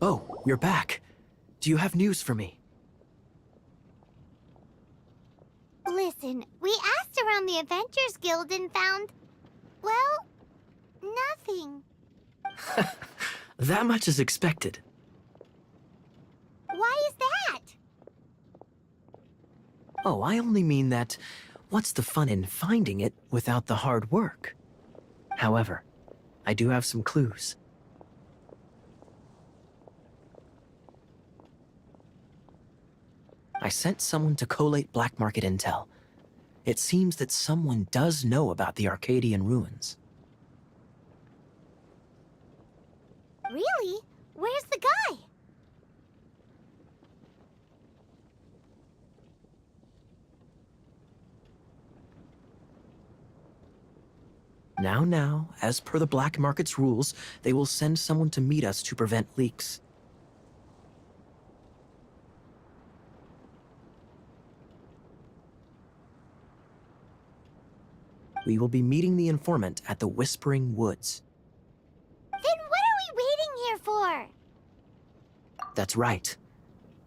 Oh, you're back. Do you have news for me? Listen, we asked around the Adventures Guild and found, well, nothing. That much is expected. Why is that? Oh, I only mean that what's the fun in finding it without the hard work? However, I do have some clues. I sent someone to collate black market intel. It seems that someone does know about the Arcadian ruins. Really? Where's the guy? Now, as per the black market's rules, they will send someone to meet us to prevent leaks. We will be meeting the informant at the Whispering Woods. Then what are we waiting here for? That's right.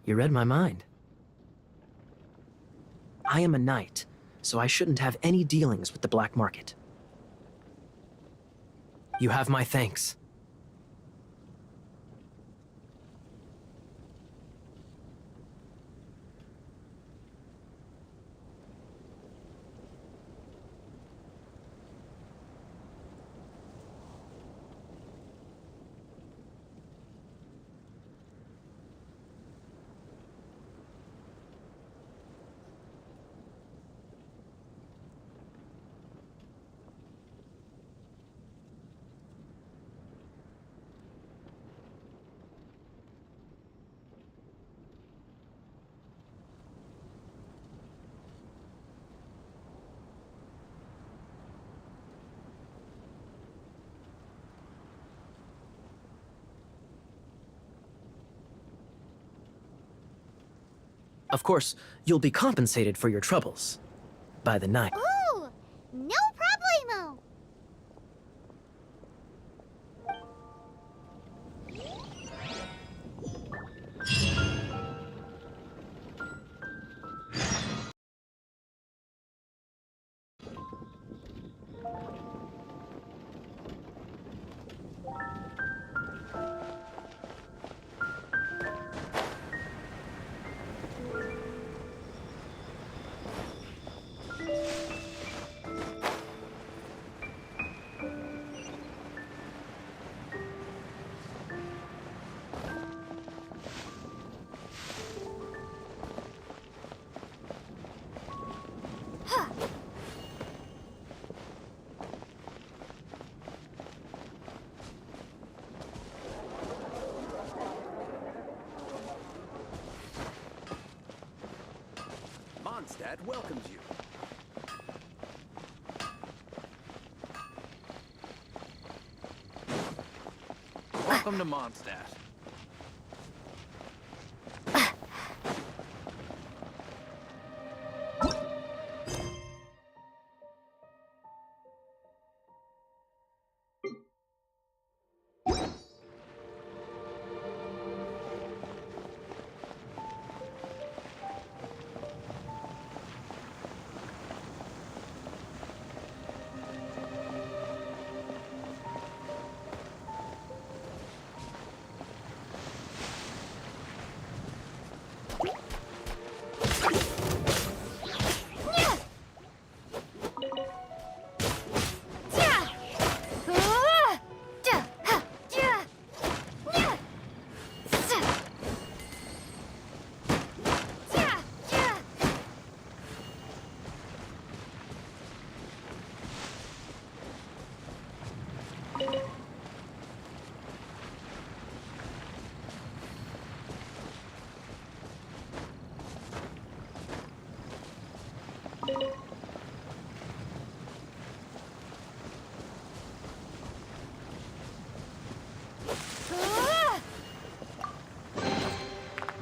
You read my mind. I am a knight, so I shouldn't have any dealings with the black market. You have my thanks. Of course, you'll be compensated for your troubles. By the night. Ooh, no problemo. Mondstadt welcomes you. Welcome to Mondstadt.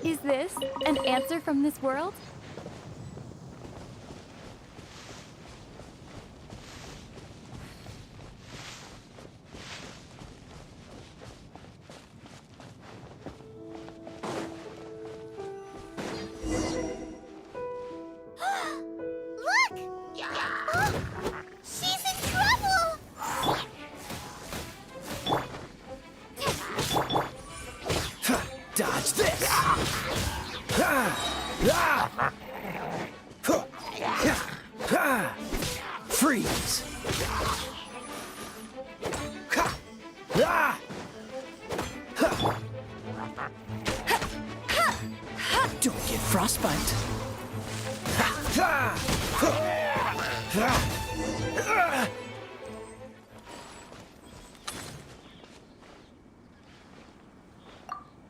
Is this an answer from this world? Freeze! Don't get frostbite.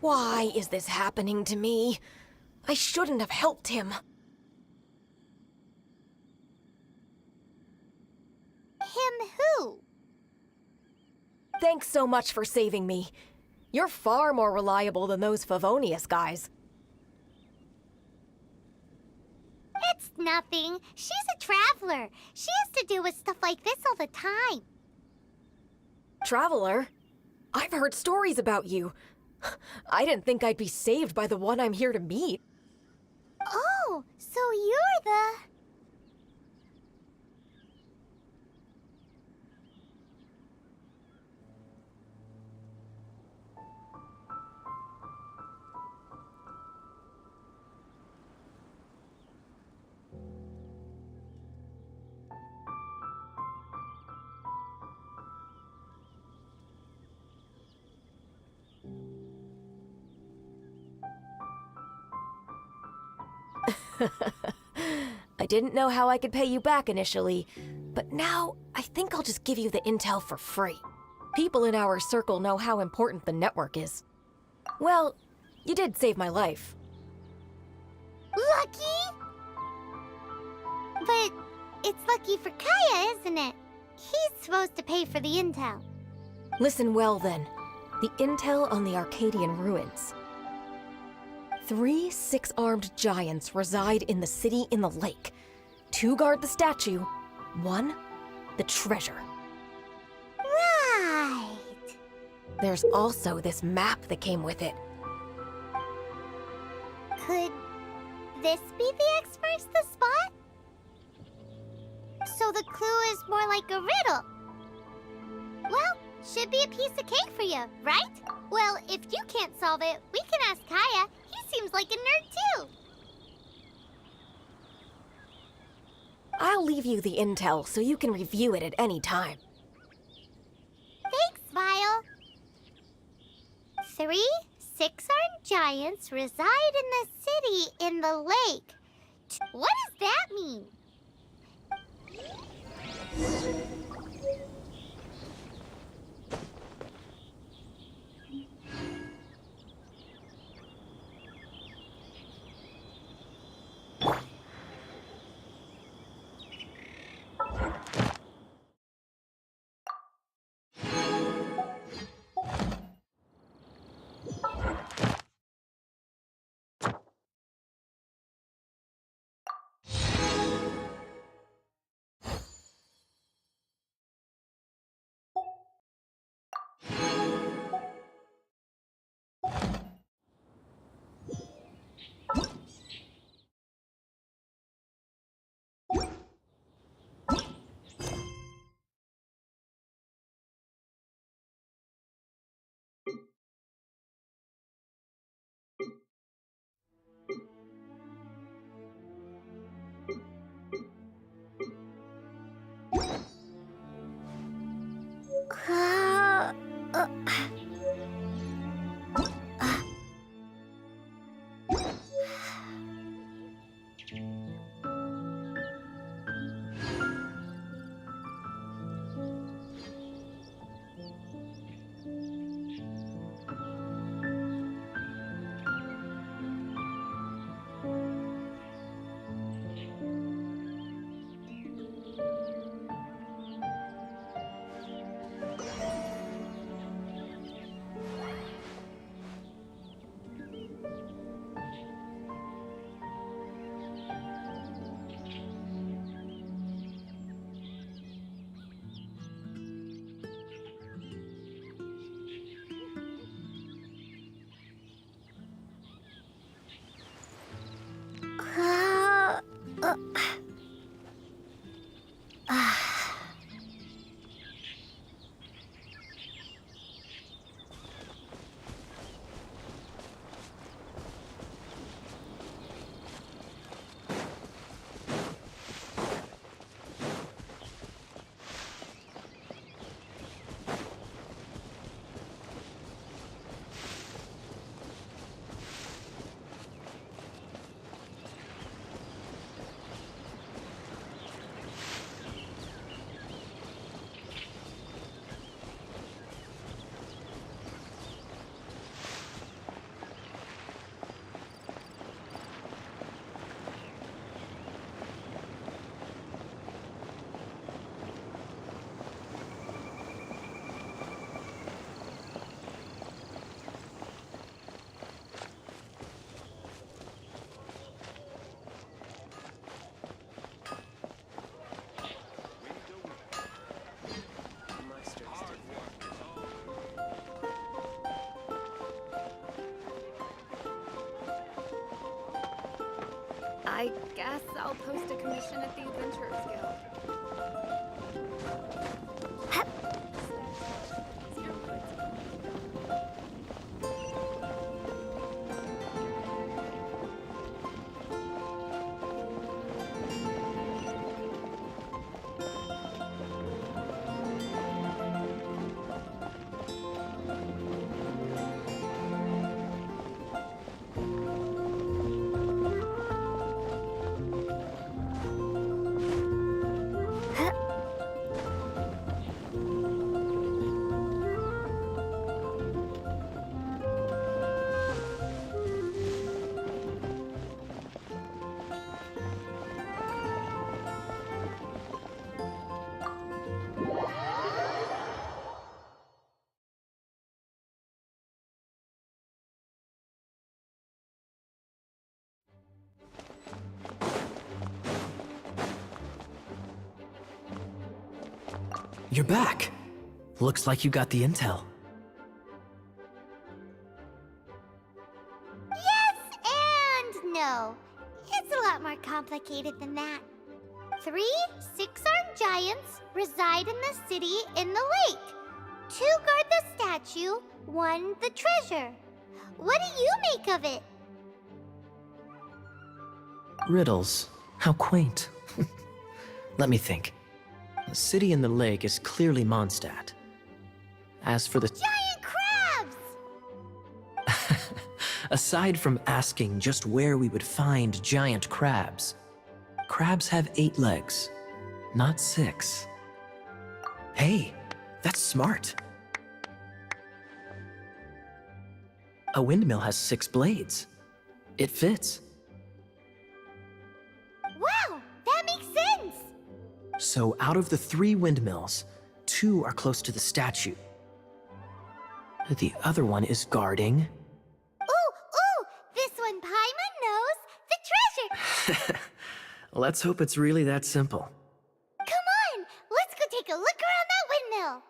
Why is this happening to me? I shouldn't have helped him. Him who? Thanks so much for saving me. You're far more reliable than those Favonius guys. It's nothing. She's a traveler. She has to deal with stuff like this all the time. Traveler? I've heard stories about you. I didn't think I'd be saved by the one I'm here to meet. Oh, so you're the... I didn't know how I could pay you back initially, but now I think I'll just give you the intel for free. People in our circle know how important the network is. Well, you did save my life. Lucky? But it's lucky for Kaya, isn't it? He's supposed to pay for the intel. Listen well then. The intel on the Arcadian ruins. 3 6-armed giants reside in the city in the lake. 2 guard the statue, 1 the treasure. Right. There's also this map that came with it. Could this be the X marks the spot? So the clue is more like a riddle. Well, should be a piece of cake for you, right? Well, if you can't solve it, we can ask Kaya. He seems like a nerd too. I'll leave you the intel so you can review it at any time. Thanks, Vile. 3 6-armed giants reside in the city in the lake. What does that mean? I guess I'll post a commission at the Adventurers Guild. You're back. Looks like you got the intel. Yes and no. It's a lot more complicated than that. 3 six-armed giants reside in the city in the lake. 2 guard the statue, 1 the treasure. What do you make of it? Riddles. How quaint. Let me think. The city in the lake is clearly Mondstadt. As for the... Giant crabs! Aside from asking just where we would find giant crabs, crabs have 8 legs, not 6. Hey, that's smart. A windmill has 6 blades. It fits. Wow, that makes sense! So out of the 3 windmills, 2 are close to the statue. The other one is guarding... Ooh, this one Paimon knows! The treasure! Let's hope it's really that simple. Come on, let's go take a look around that windmill!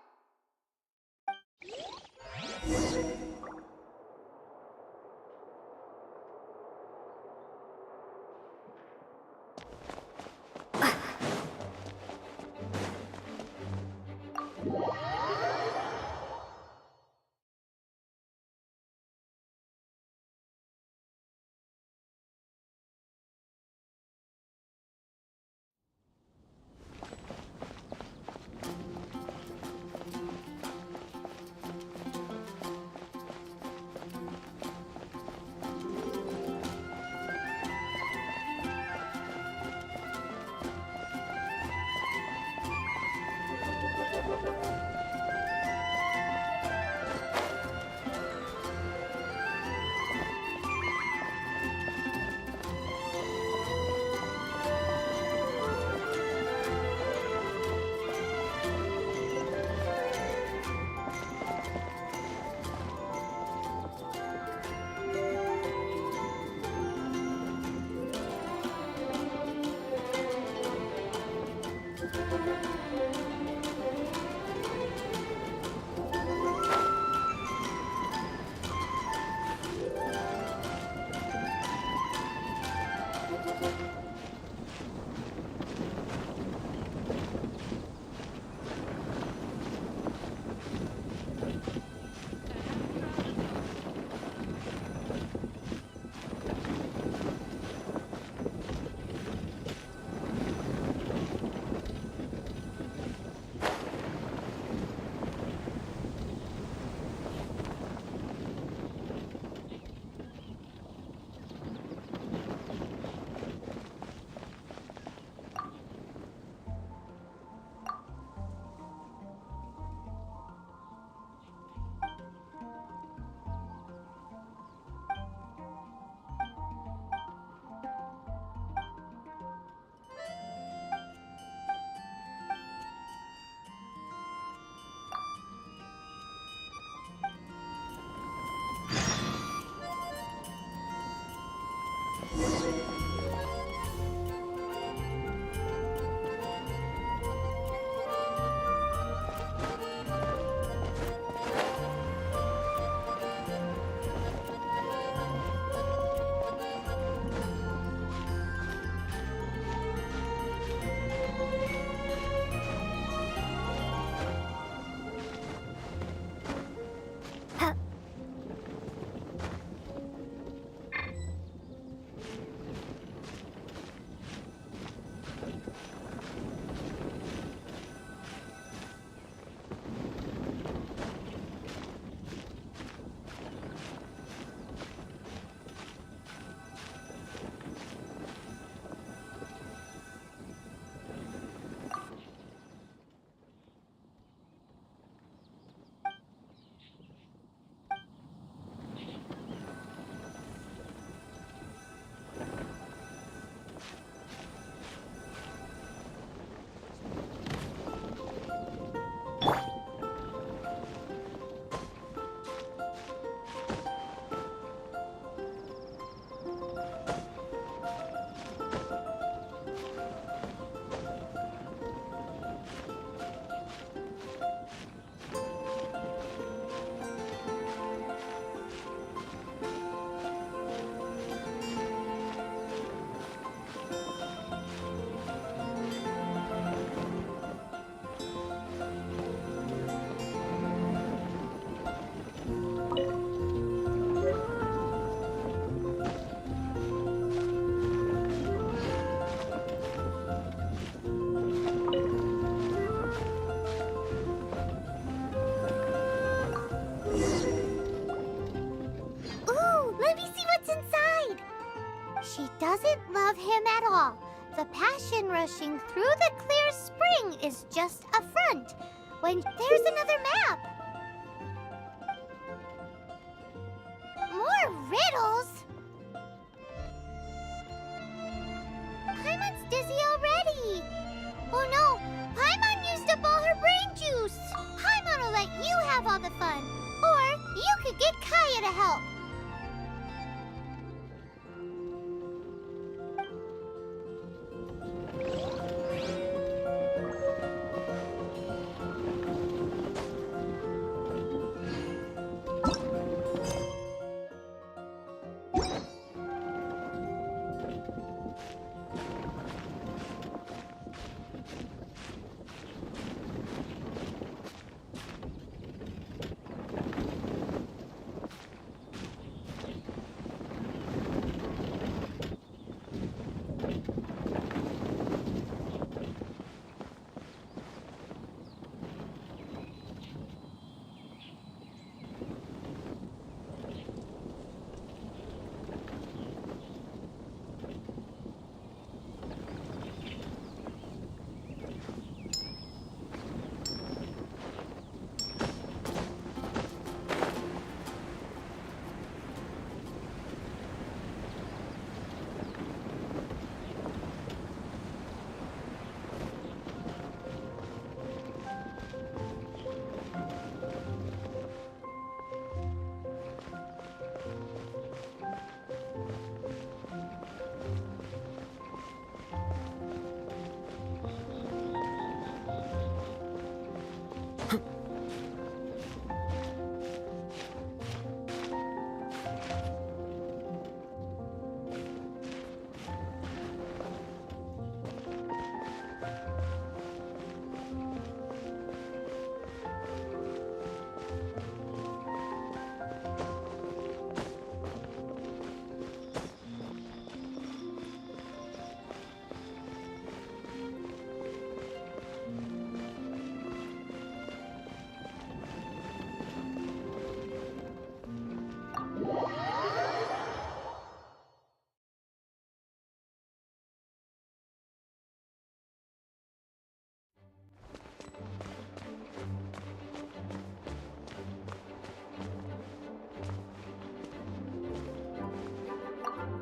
doesn't love him at all. The passion rushing through the clear spring is just a front. When there's another map. More riddles? Paimon's dizzy already. Oh no, Paimon used up all her brain juice. Paimon will let you have all the fun. Or you could get Kaya to help.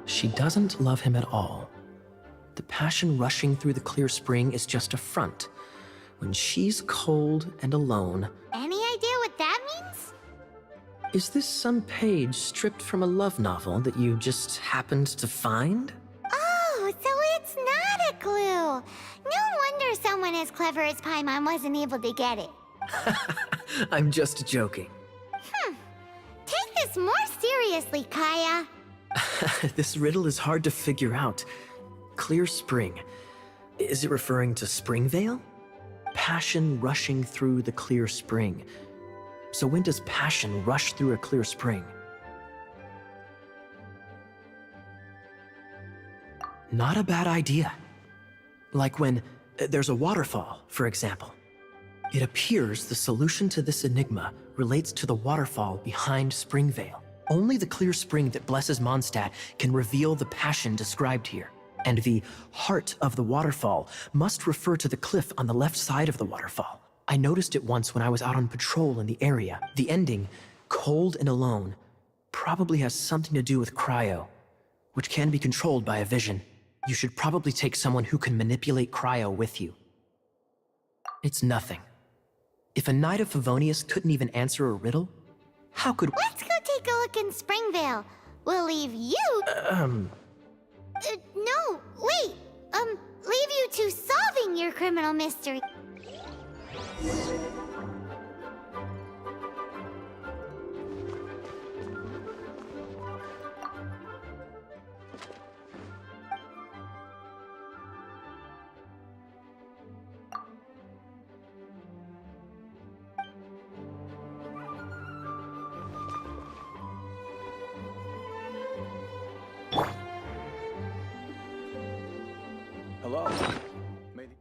She doesn't love him at all. The passion rushing through the clear spring is just a front. When she's cold and alone, Any idea what that means? is this some page stripped from a love novel that you just happened to find? Oh, so it's not a clue. No wonder someone as clever as Paimon wasn't able to get it. I'm just joking. Take this more seriously, Kaya. This riddle is hard to figure out. Clear spring. Is it referring to Springvale? Passion rushing through the clear spring. So when does passion rush through a clear spring? Not a bad idea. Like when there's a waterfall, for example. It appears the solution to this enigma relates to the waterfall behind Springvale. Only the clear spring that blesses Mondstadt can reveal the passion described here. And the heart of the waterfall must refer to the cliff on the left side of the waterfall. I noticed it once when I was out on patrol in the area. The ending, cold and alone, probably has something to do with cryo, which can be controlled by a vision. You should probably take someone who can manipulate cryo with you. It's nothing. If a Knight of Favonius couldn't even answer a riddle, how could— Let's go take a look in Springvale. We'll leave you. No, wait. Leave you to solving your criminal mystery. Hello? May the-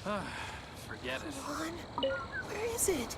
Forget it. Come on. Where is it?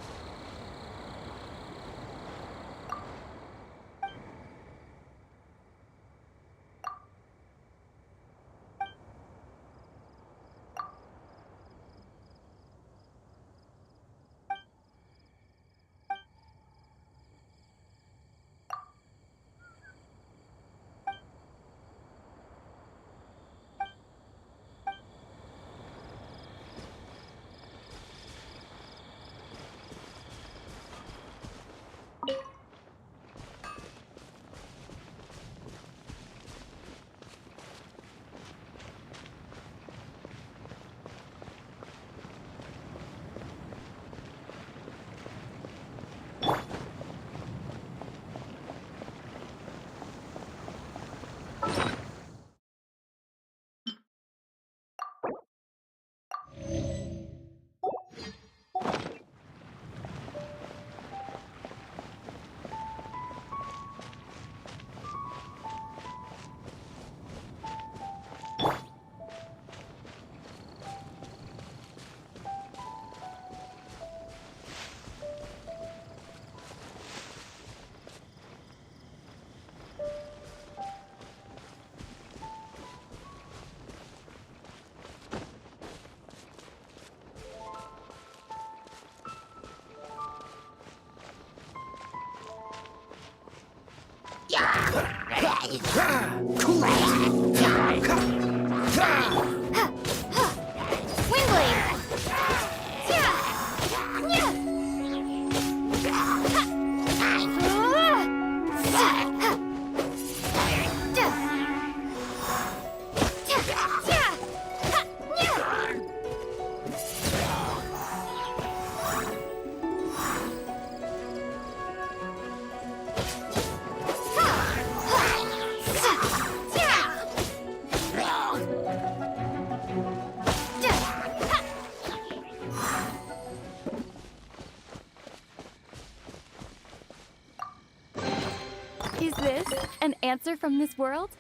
Is this an answer from this world?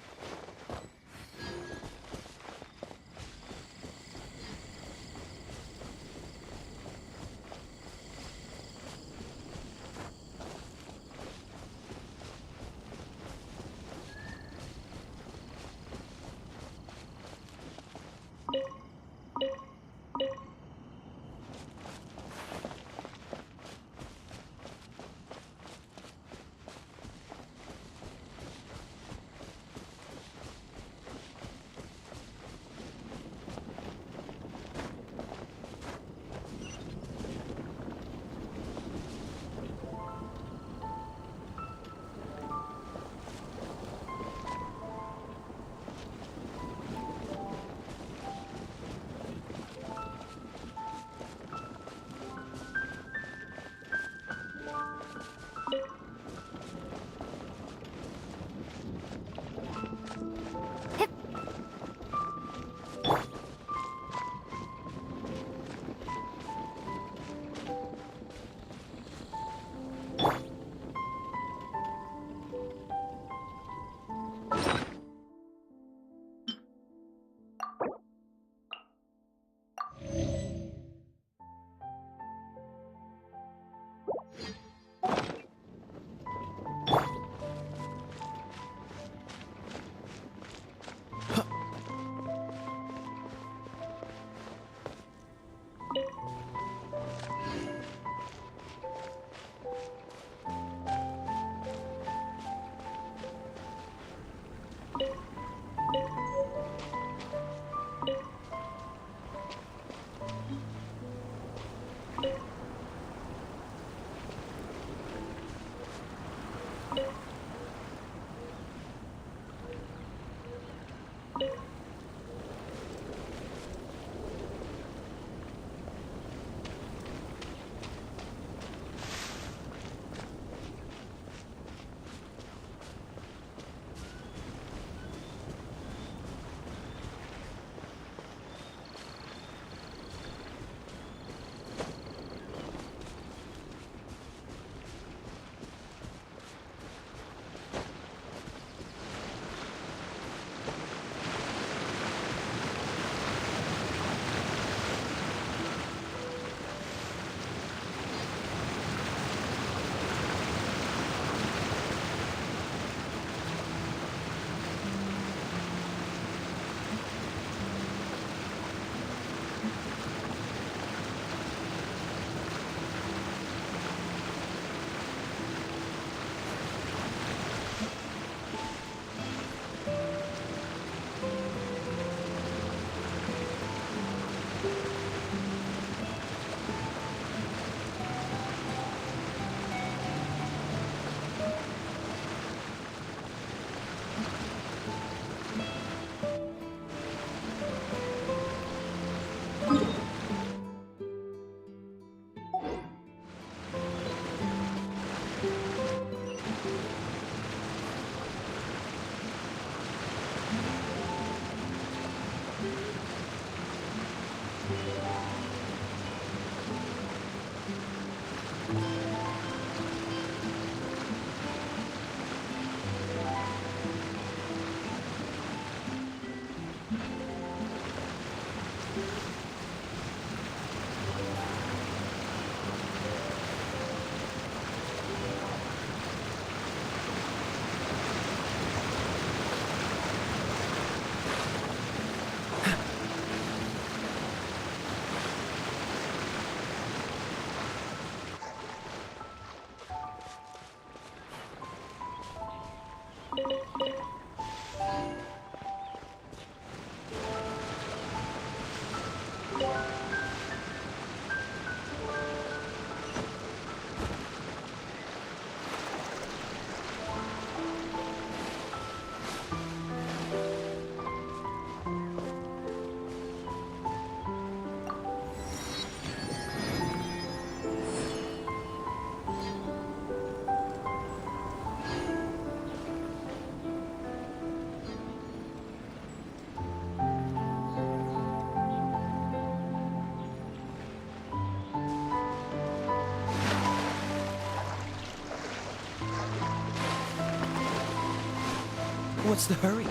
What's the hurry?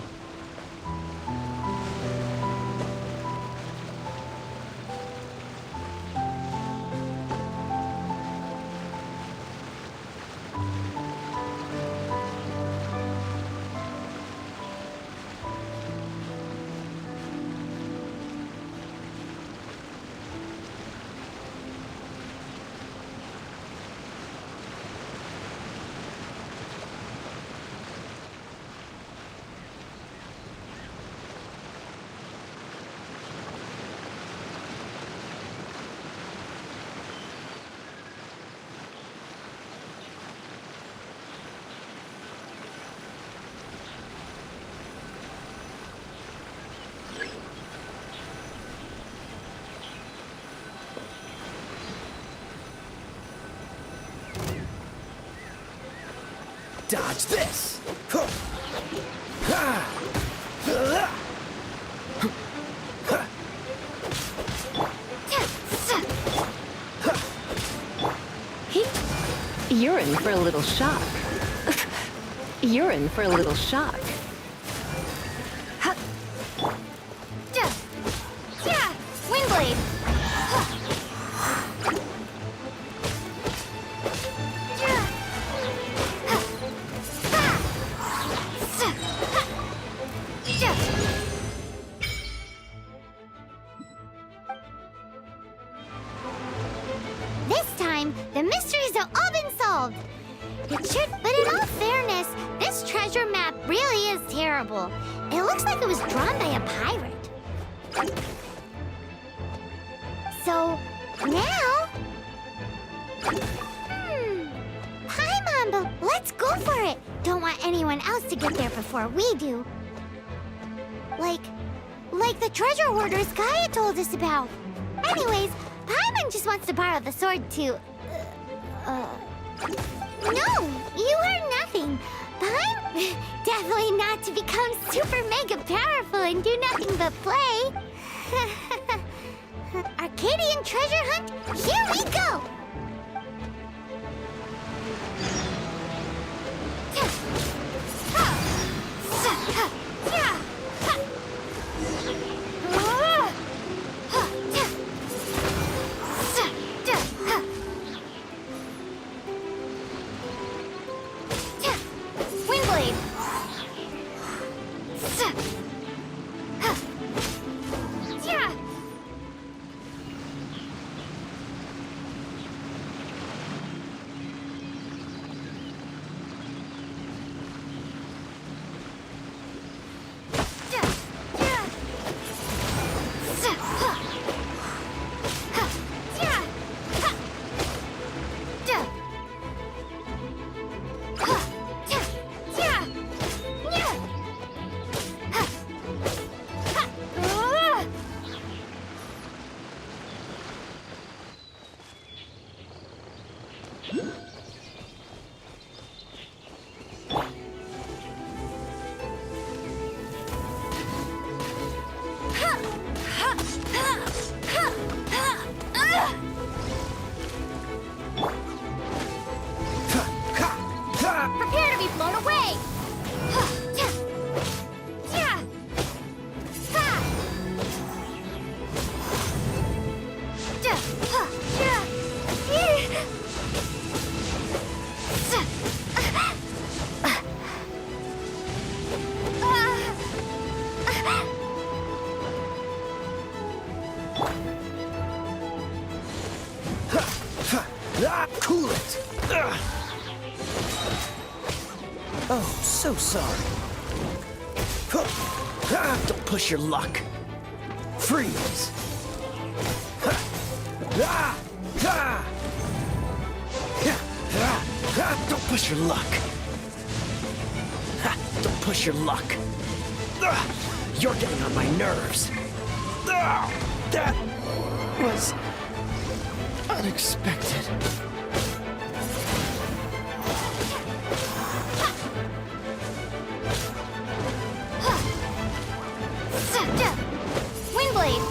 Dodge this! You're in for a little shock. You're in for a little shock. Windblade! This time, the mysteries have all been solved. It should, but in all fairness, this treasure map really is terrible. It looks like it was drawn by a pirate. So, now... Paimon, but let's go for it. Don't want anyone else to get there before we do. Like the treasure hoarders Gaia told us about. Anyways, Paimon just wants to borrow the sword to... No, you heard nothing. Paimon... Definitely not to become super mega powerful and do nothing but play. Arcadian treasure hunt, here we go! Windblade! Prepare to be blown away! Cool it! Oh, so sorry. Don't push your luck. Freeze! Don't push your luck. Don't push your luck. You're getting on my nerves. That was unexpected. Windblade!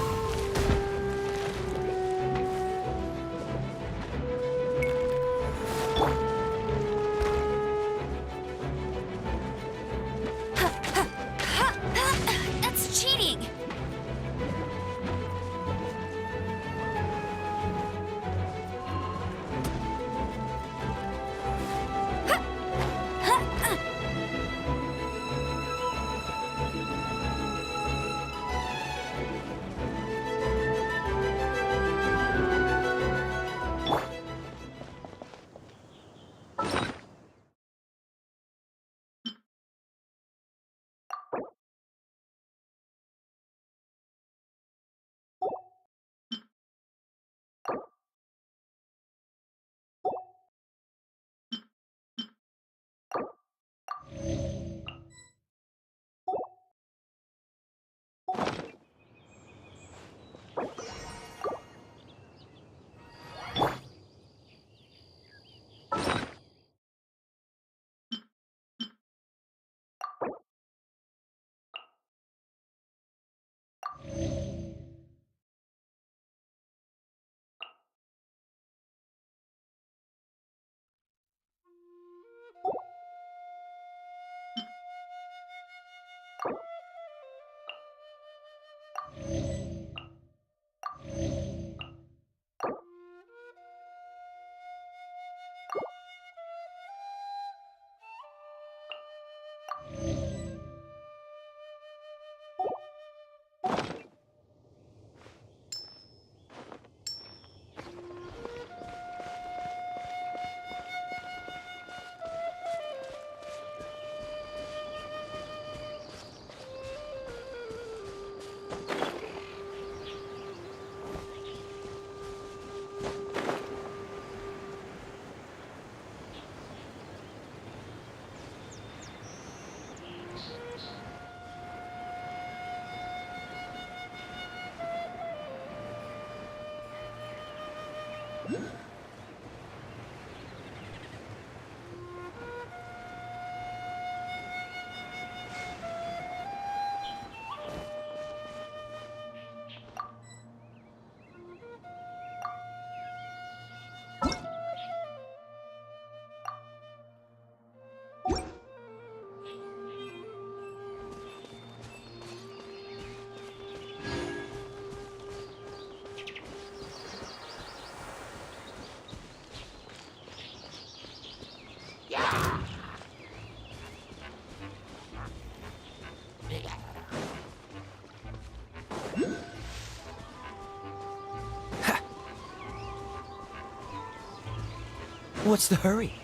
What's the hurry?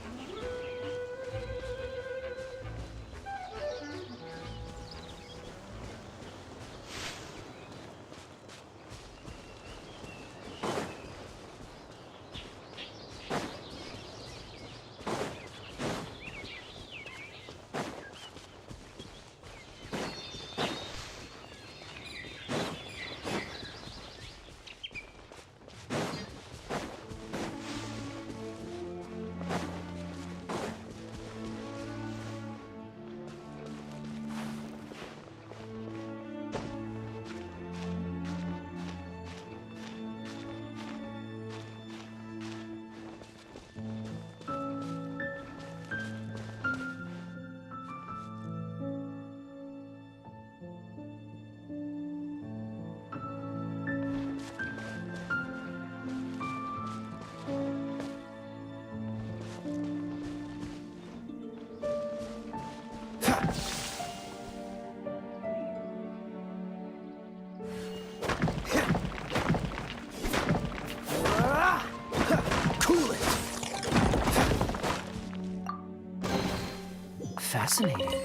Cool it. Fascinating.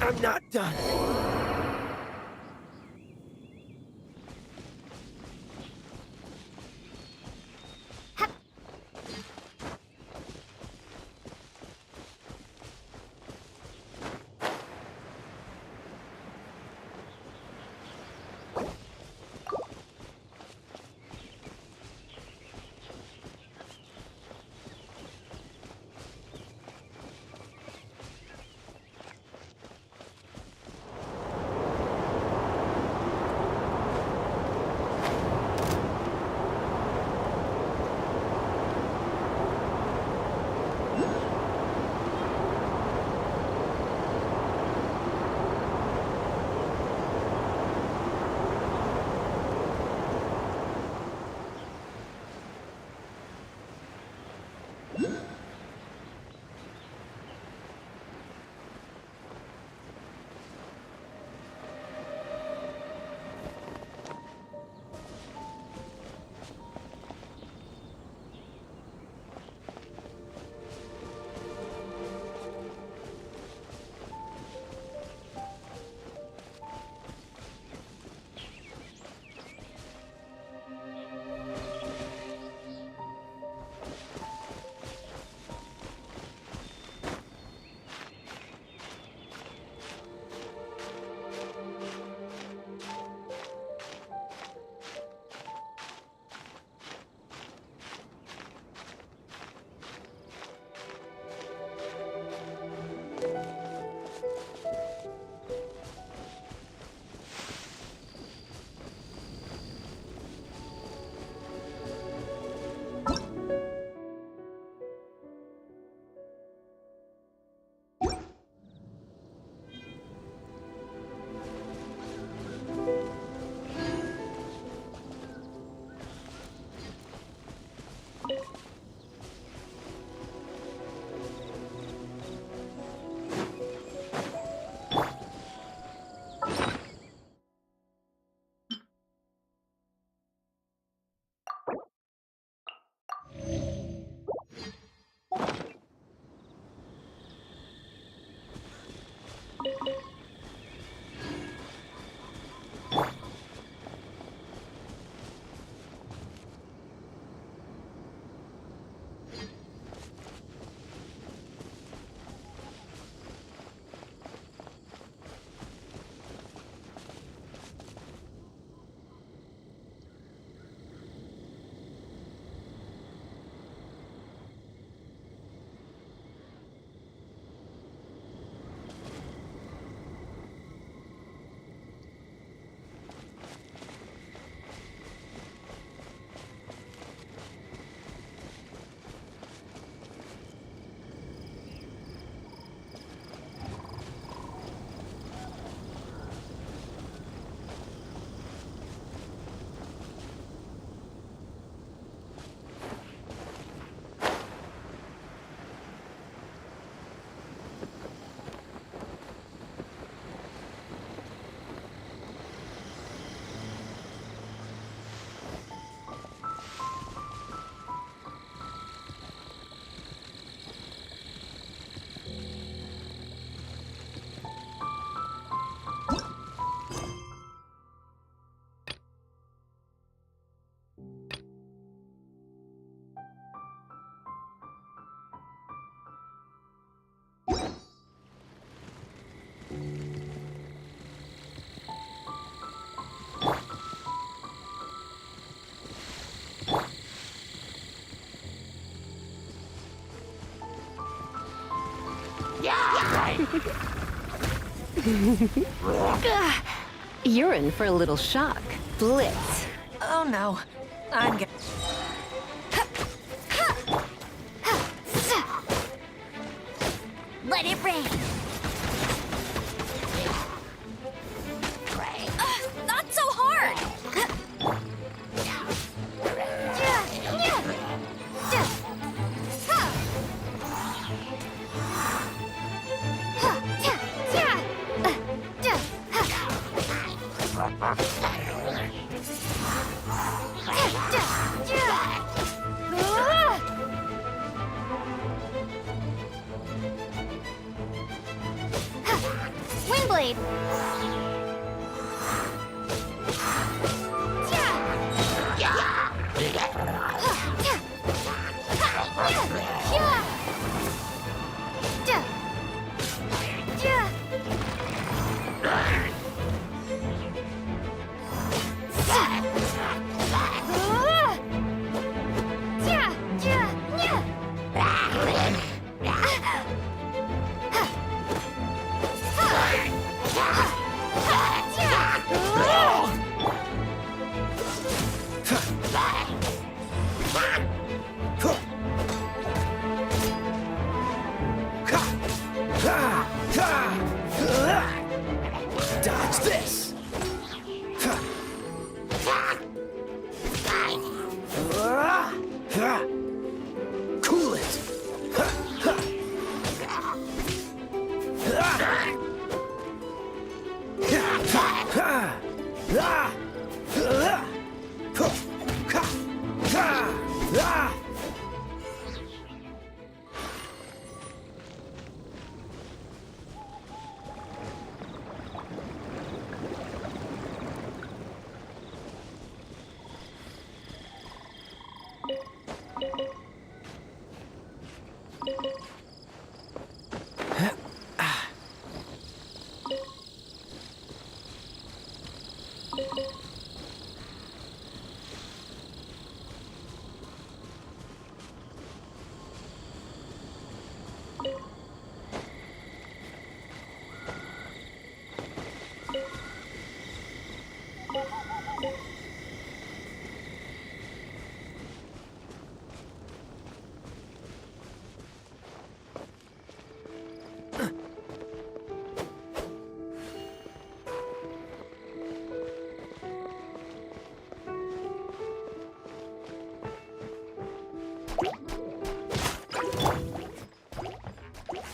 I'm not done. You're in for a little shock. Blitz. Oh no. I'm getting... Let it rain. Not so hard! Windblade. Dodge this! Cool it!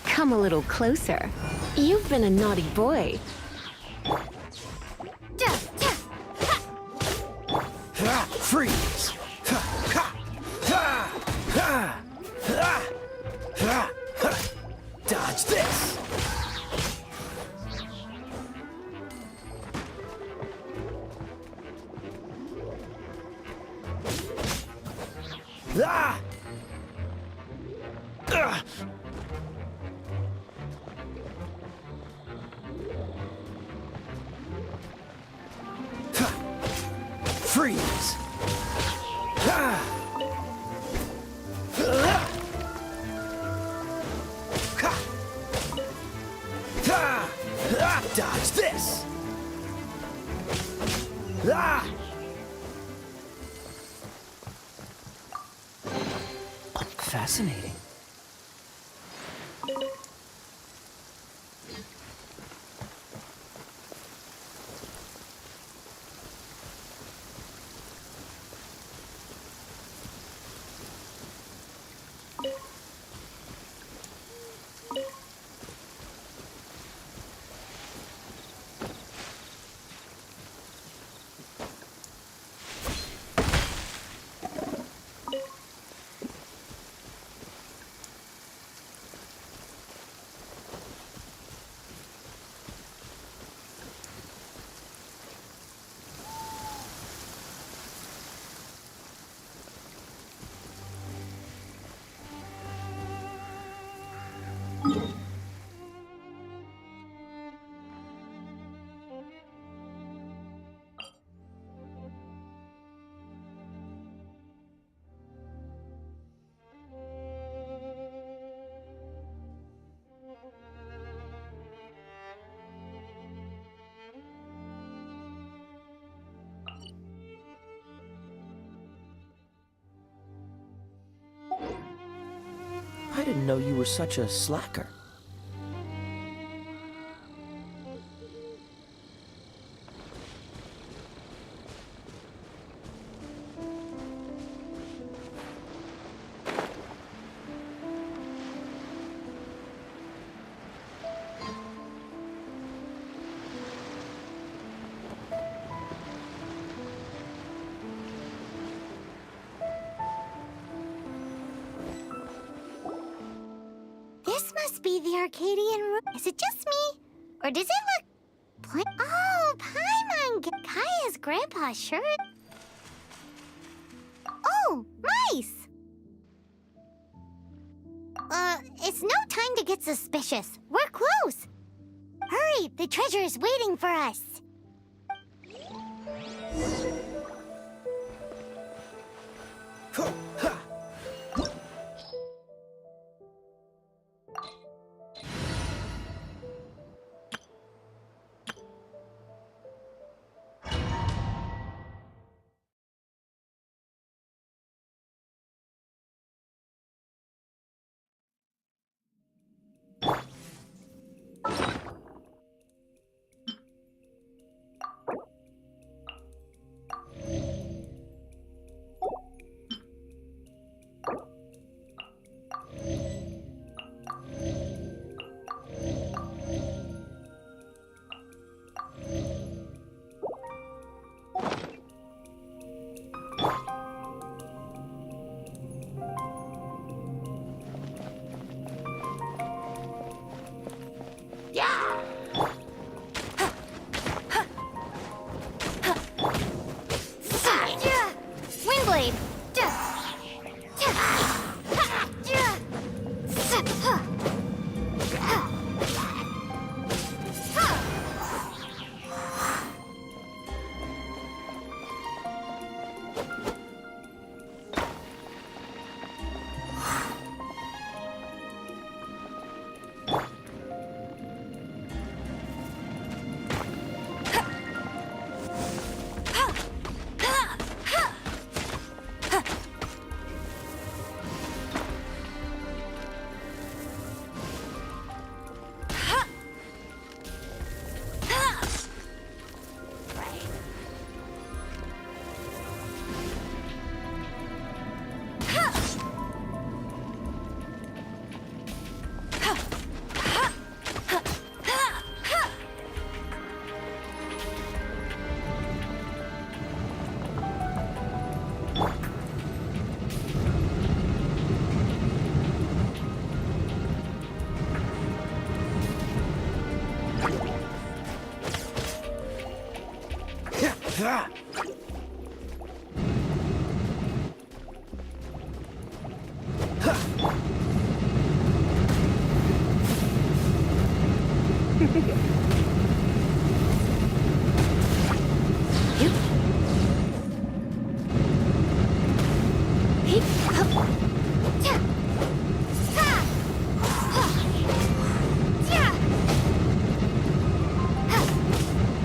Come a little closer. You've been a naughty boy. Freeze! Dodge this! Ah! Freeze! Dodge this! Fascinating. I didn't know you were such a slacker. This must be the Arcadian room. Is it just me? Or does it look Oh, Paimon! Kaya's grandpa sure. Oh, mice! It's no time to get suspicious. We're close. Hurry, the treasure is waiting for us.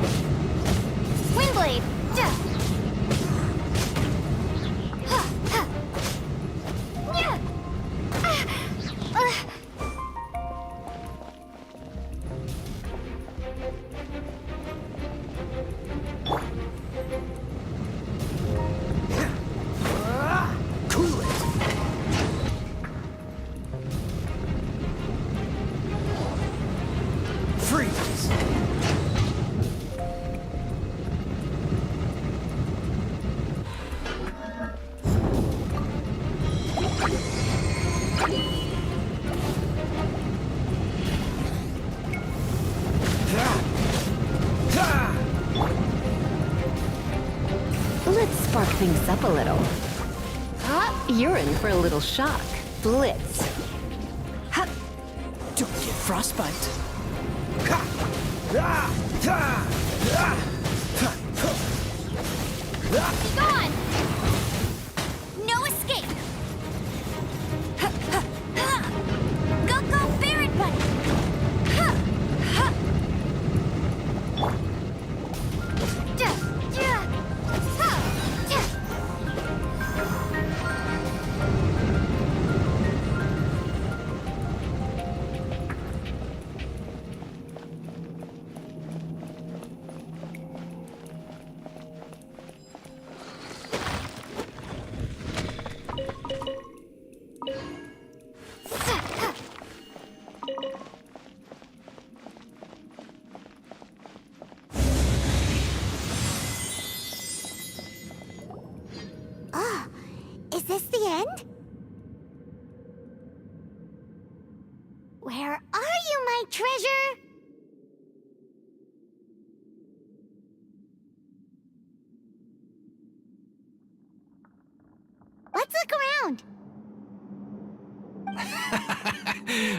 Windblade! Windblade! Cool it! Freeze! Let's spark things up a little. You're in for a little shock. Blitz. Don't get frostbite. Gone! No escape! Go, go, Barret Bunny!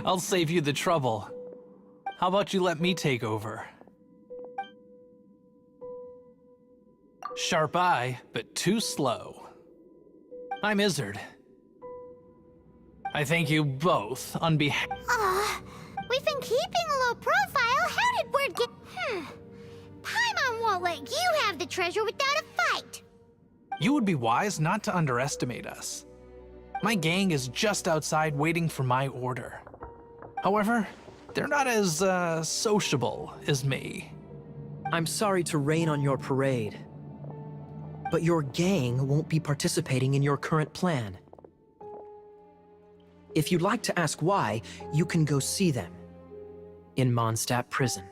I'll save you the trouble. How about you let me take over? Sharp eye, but too slow. I'm Izzard. I thank you both on behalf. We've been keeping a low profile. How did word get... Paimon won't let you have the treasure without a fight. You would be wise not to underestimate us. My gang is just outside waiting for my order. However, they're not as, sociable as me. I'm sorry to rain on your parade, but your gang won't be participating in your current plan. If you'd like to ask why, you can go see them in Mondstadt Prison.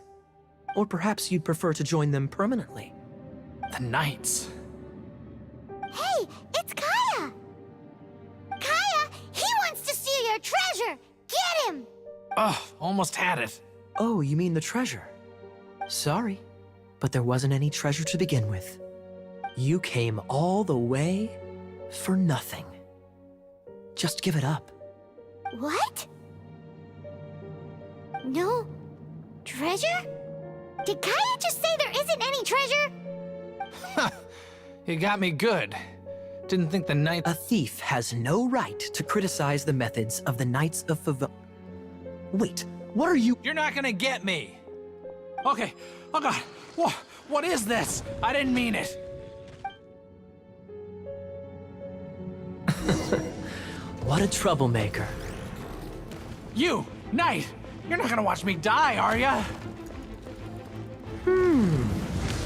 Or perhaps you'd prefer to join them permanently. The Knights. Hey, it's Kaya! Kaya, he wants to steal your treasure! Get him! Ugh, almost had it. Oh, you mean the treasure? Sorry, but there wasn't any treasure to begin with. You came all the way for nothing. Just give it up. What? No treasure? Did Kaya just say there isn't any treasure? You got me good. Didn't think the Knights... A thief has no right to criticize the methods of the Knights of Favon. Wait, what are you... You're not gonna get me! Okay, oh god, what is this? I didn't mean it. What a troublemaker. You, Knight, you're not gonna watch me die, are ya?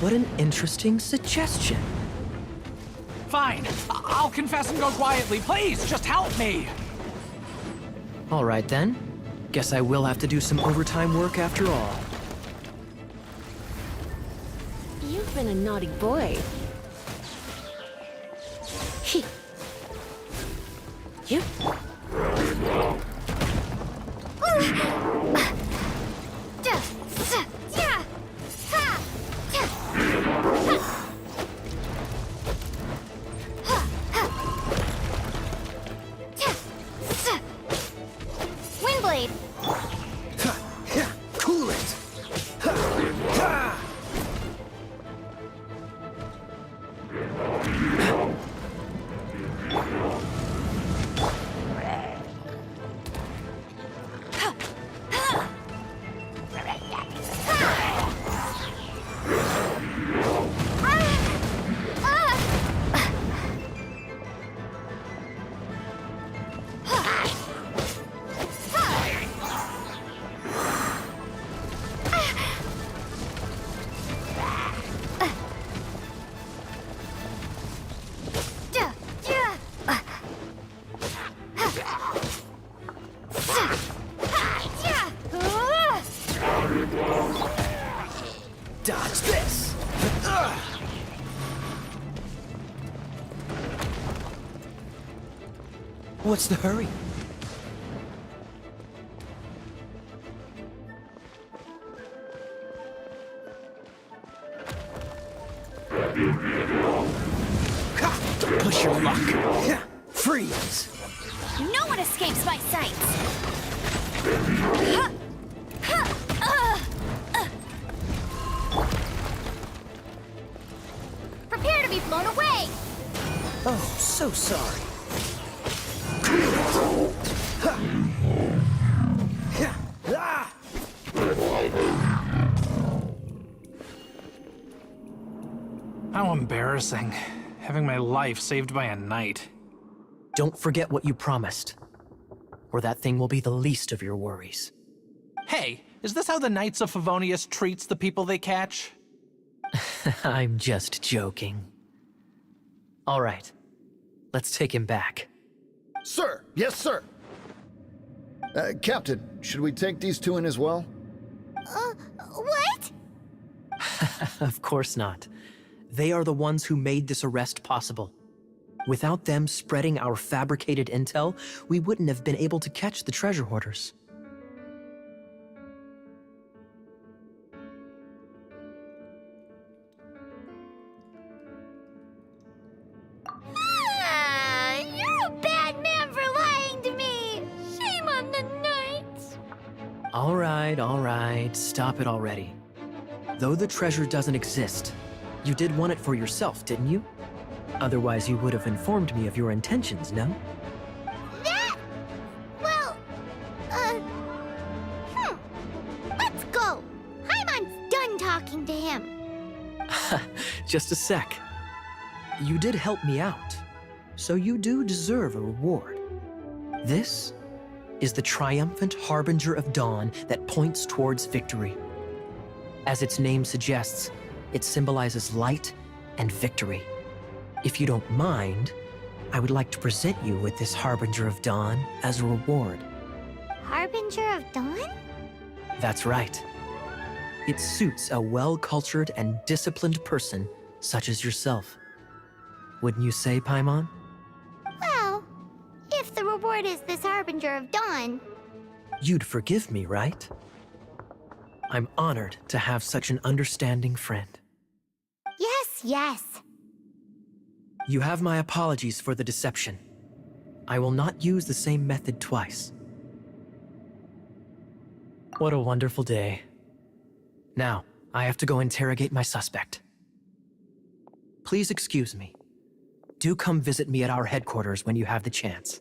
What an interesting suggestion. Fine, I'll confess and go quietly. Please, just help me! All right then. Guess I will have to do some overtime work after all. You've been a naughty boy. You? Windblade! Cool it! Dodge this! What's the hurry? Don't push your luck. Freeze! No one escapes my sights! Prepare to be blown away! Oh, so sorry. How embarrassing. Having my life saved by a knight. Don't forget what you promised, or that thing will be the least of your worries. Hey, is this how the Knights of Favonius treats the people they catch? I'm just joking. All right, let's take him back. Sir! Yes, sir! Captain, should we take these two in as well? What? Of course not. They are the ones who made this arrest possible. Without them spreading our fabricated intel, we wouldn't have been able to catch the treasure hoarders. You're a bad man for lying to me! Shame on the Knights! all right, stop it already. Though the treasure doesn't exist, you did want it for yourself, didn't you? Otherwise, you would have informed me of your intentions, no? That? Well, let's go. Paimon's done talking to him. Just a sec. You did help me out, so you do deserve a reward. This is the triumphant harbinger of dawn that points towards victory. As its name suggests, it symbolizes light and victory. If you don't mind, I would like to present you with this harbinger of dawn as a reward. Harbinger of Dawn? That's right. It suits a well-cultured and disciplined person such as yourself. Wouldn't you say, Paimon? Well, if the reward is this Harbinger of Dawn, You'd forgive me, right? I'm honored to have such an understanding friend. yes. You have my apologies for the deception. I will not use the same method twice. What a wonderful day. Now, I have to go interrogate my suspect. Please excuse me. Do come visit me at our headquarters when you have the chance.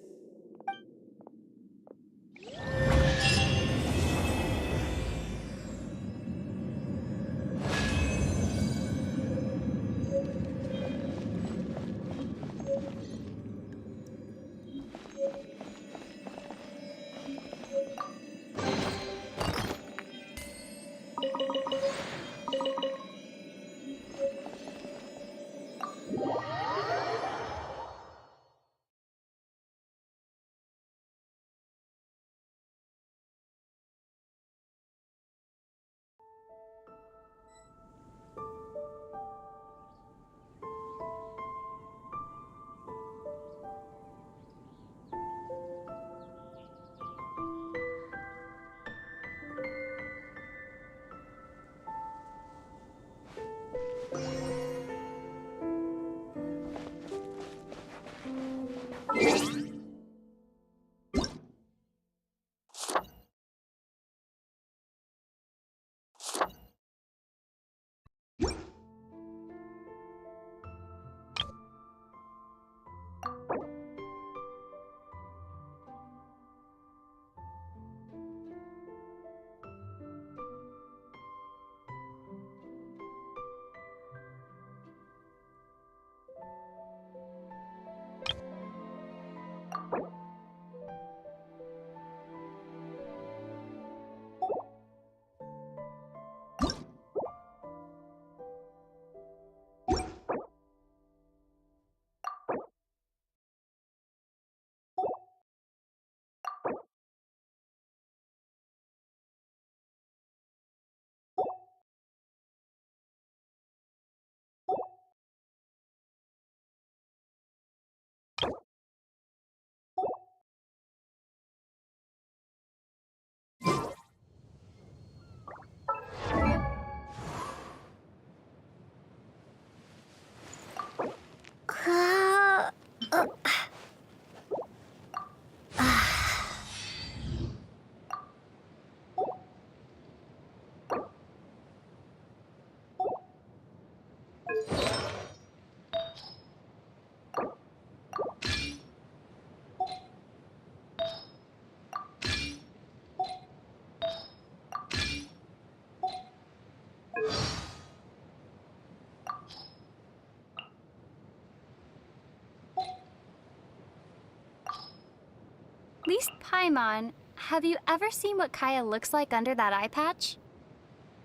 Least Paimon, have you ever seen what Kaya looks like under that eye patch?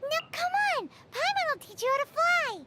No, come on! Paimon will teach you how to fly!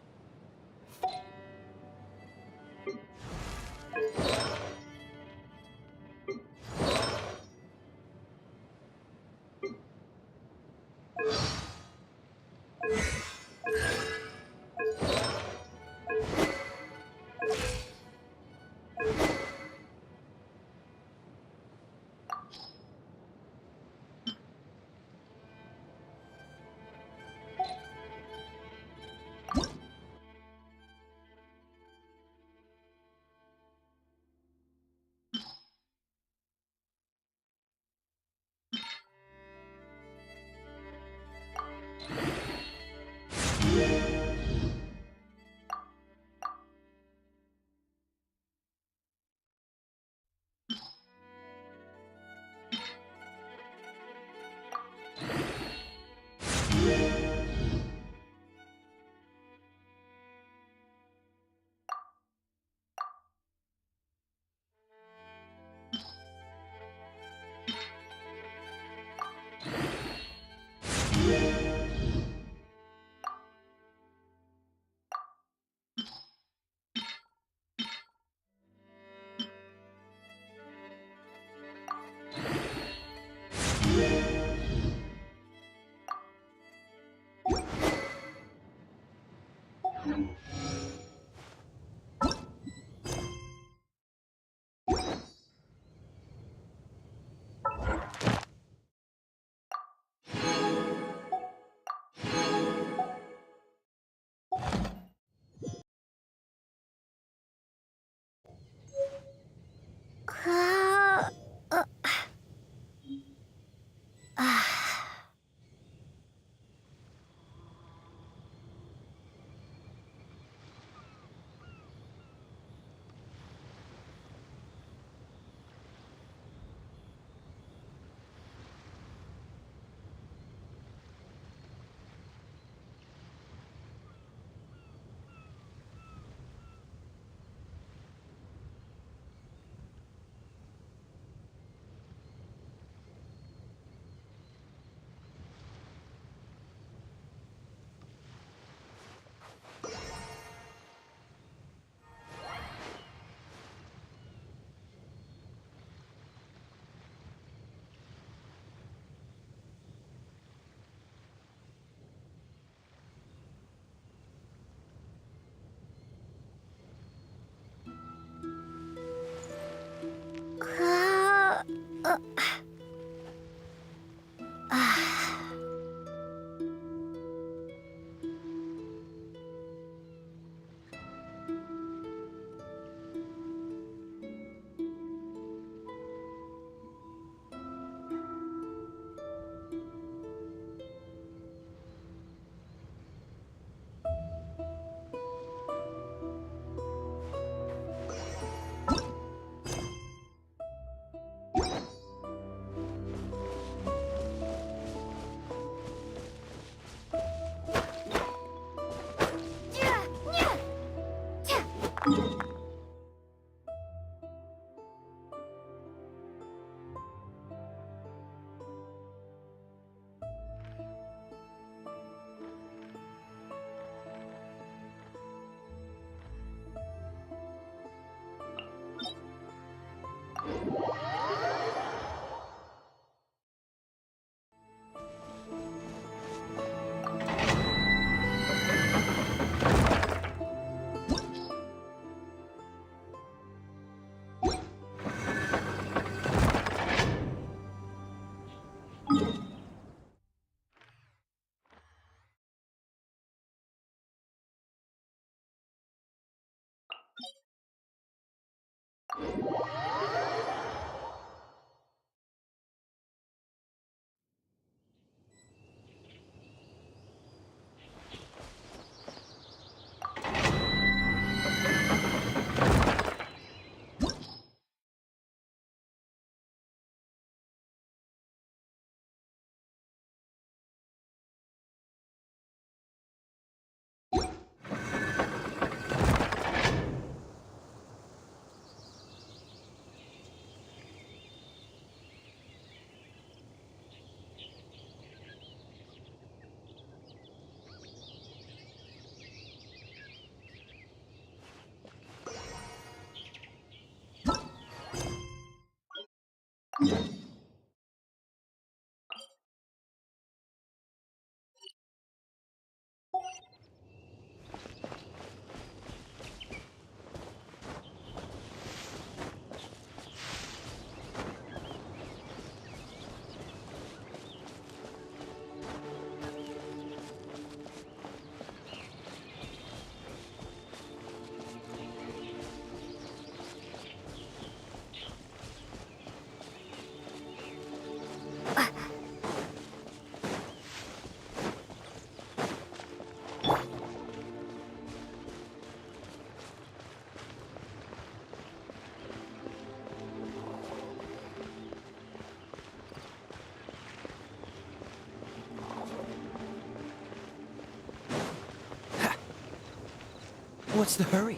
What's the hurry?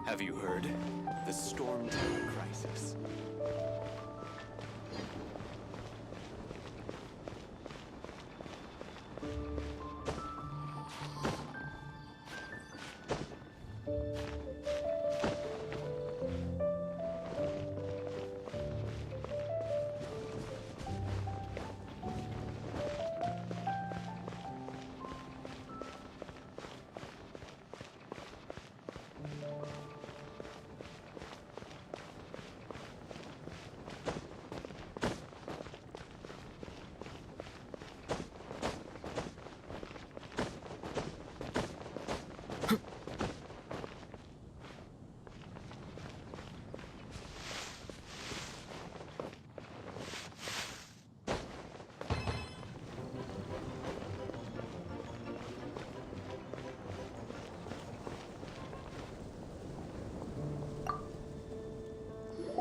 Have you heard? The Storm Tower crisis.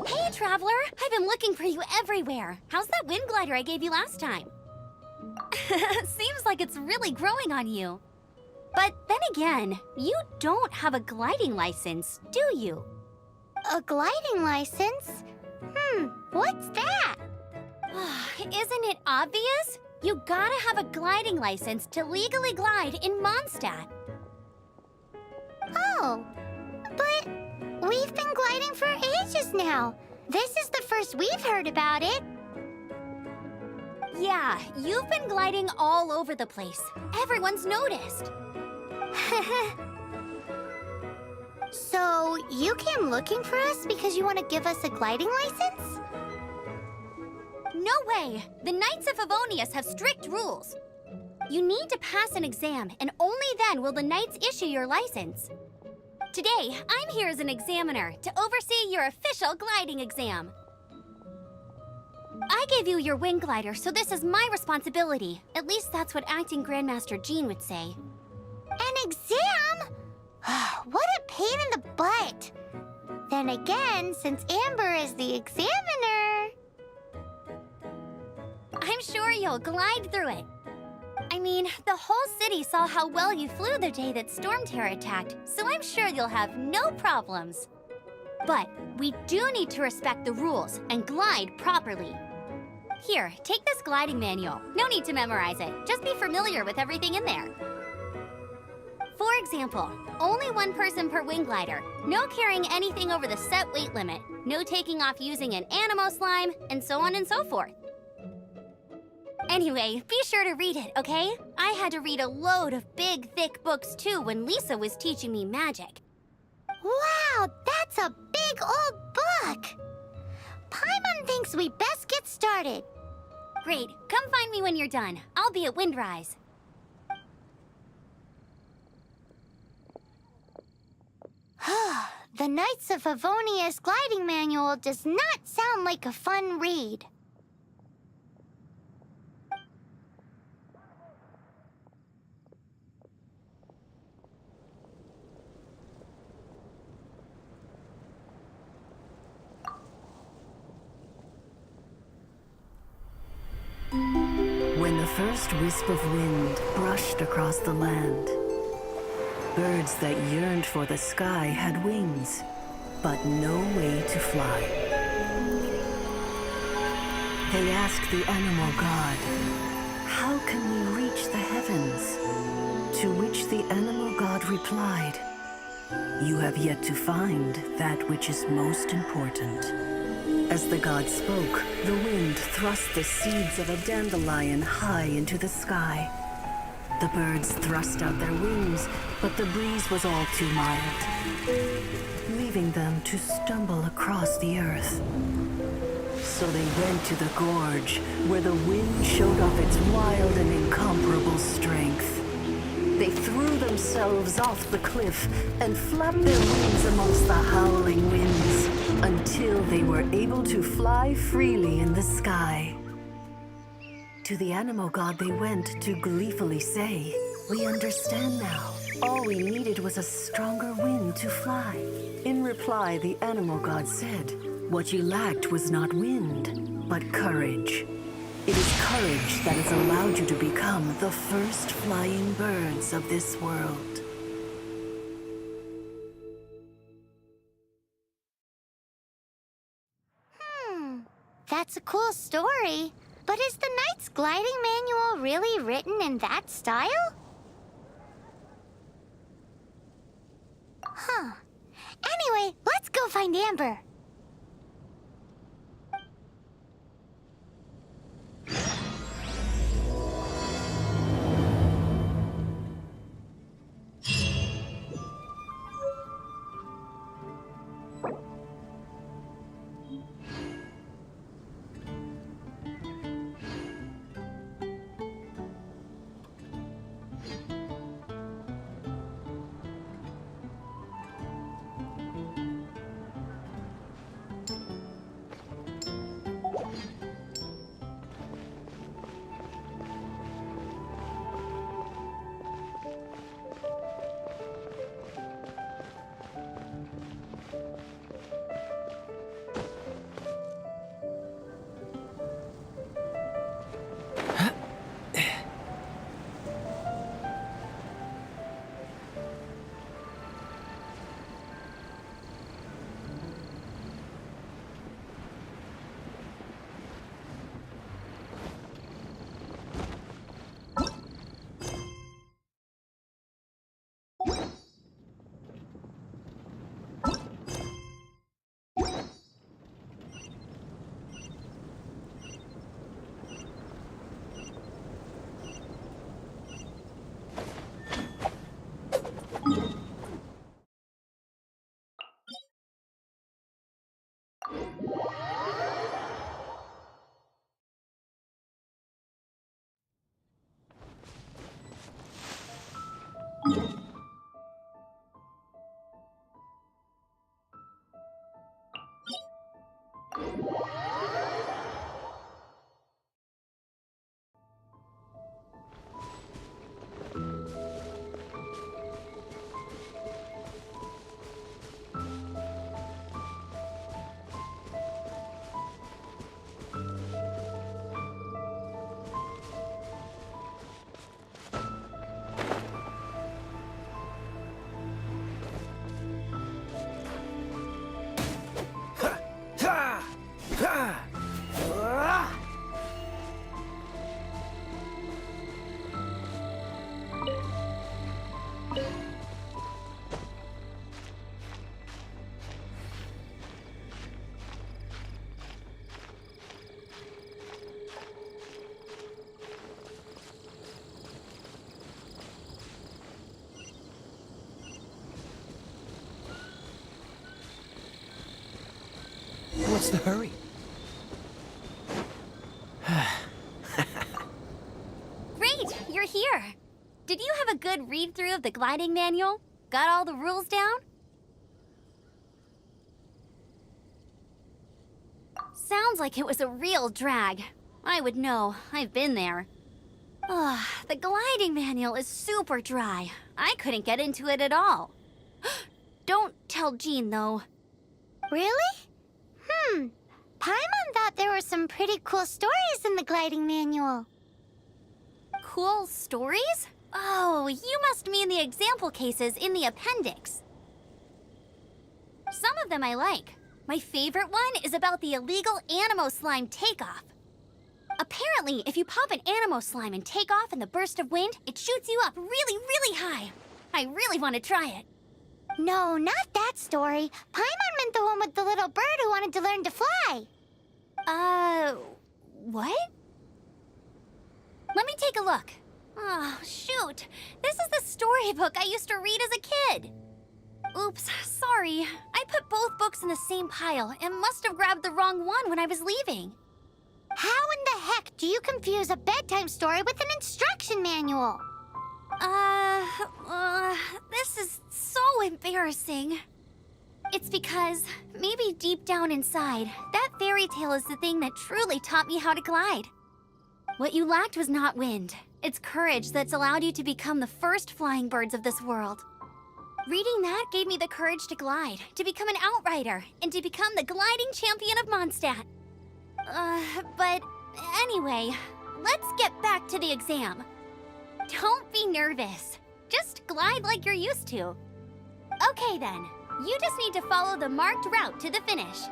Hey, Traveler! I've been looking for you everywhere. How's that wind glider I gave you last time? Seems like it's really growing on you. But then again, you don't have a gliding license, do you? A gliding license? What's that? Isn't it obvious? You gotta have a gliding license to legally glide in Mondstadt. Oh, but we've been gliding for ages now. This is the first we've heard about it. Yeah, you've been gliding all over the place. Everyone's noticed. So, you came looking for us because you want to give us a gliding license? No way! The Knights of Favonius have strict rules. You need to pass an exam, and only then will the Knights issue your license. Today, I'm here as an examiner to oversee your official gliding exam. I gave you your wing glider, so this is my responsibility. At least that's what Acting Grandmaster Jean would say. An exam? What a pain in the butt. Then again, since Amber is the examiner... I'm sure you'll glide through it. I mean, the whole city saw how well you flew the day that Storm Terror attacked, so I'm sure you'll have no problems. But we do need to respect the rules and glide properly. Here, take this gliding manual. No need to memorize it. Just be familiar with everything in there. For example, only one person per wing glider, no carrying anything over the set weight limit, no taking off using an animo slime, and so on and so forth. Anyway, be sure to read it, okay? I had to read a load of big, thick books too when Lisa was teaching me magic. Wow, that's a big old book! Paimon thinks we best get started. Great, come find me when you're done. I'll be at Windrise. The Knights of Favonius Gliding Manual does not sound like a fun read. When the first wisp of wind brushed across the land, birds that yearned for the sky had wings, but no way to fly. They asked the animal god, "How can we reach the heavens?" To which the animal god replied, "You have yet to find that which is most important." As the god spoke, the wind thrust the seeds of a dandelion high into the sky. The birds thrust out their wings, but the breeze was all too mild, leaving them to stumble across the earth. So they went to the gorge, where the wind showed off its wild and incomparable strength. They threw themselves off the cliff and flapped their wings amongst the howling winds until they were able to fly freely in the sky. To the animal god they went to gleefully say, "We understand now. All we needed was a stronger wind to fly." In reply, the animal god said, "What you lacked was not wind, but courage. It is courage that has allowed you to become the first flying birds of this world." That's a cool story. But is the Knight's Gliding Manual really written in that style? Huh. Anyway, let's go find Amber. What's the hurry? Great, you're here. Did you have a good read-through of the gliding manual? Got all the rules down? Sounds like it was a real drag. I would know. I've been there. Ugh, the gliding manual is super dry. I couldn't get into it at all. Don't tell Jean, though. Really? Paimon thought there were some pretty cool stories in the gliding manual. Cool stories? Oh, you must mean the example cases in the appendix. Some of them I like. My favorite one is about the illegal Animo Slime takeoff. Apparently, if you pop an Animo Slime and take off in the burst of wind, it shoots you up really, really high. I really want to try it. No, not that story. Paimon meant the one with the little bird who wanted to learn to fly. What? Let me take a look. Oh, shoot. This is the storybook I used to read as a kid. Oops, sorry. I put both books in the same pile and must have grabbed the wrong one when I was leaving. How in the heck do you confuse a bedtime story with an instruction manual? This is so embarrassing. It's because, maybe deep down inside, that fairy tale is the thing that truly taught me how to glide. What you lacked was not wind. It's courage that's allowed you to become the first flying birds of this world. Reading that gave me the courage to glide, to become an outrider, and to become the gliding champion of Mondstadt. But anyway, let's get back to the exam. Don't be nervous. Just glide like you're used to. Okay then, you just need to follow the marked route to the finish.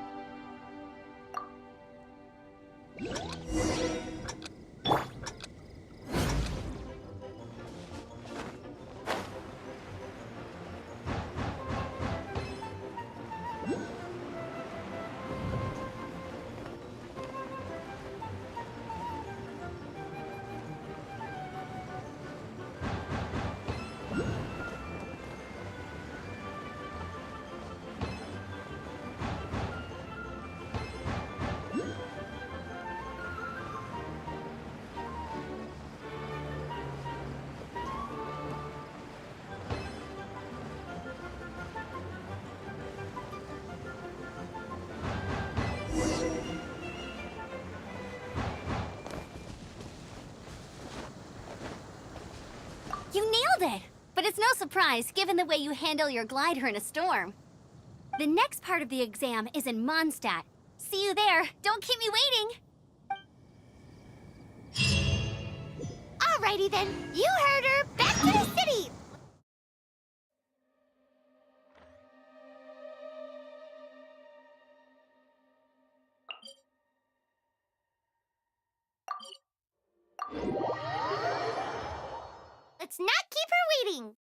You nailed it! But it's no surprise, given the way you handle your glider in a storm. The next part of the exam is in Mondstadt. See you there. Don't keep me waiting! Alrighty then, you heard her. Back to the city! Let's not keep her waiting!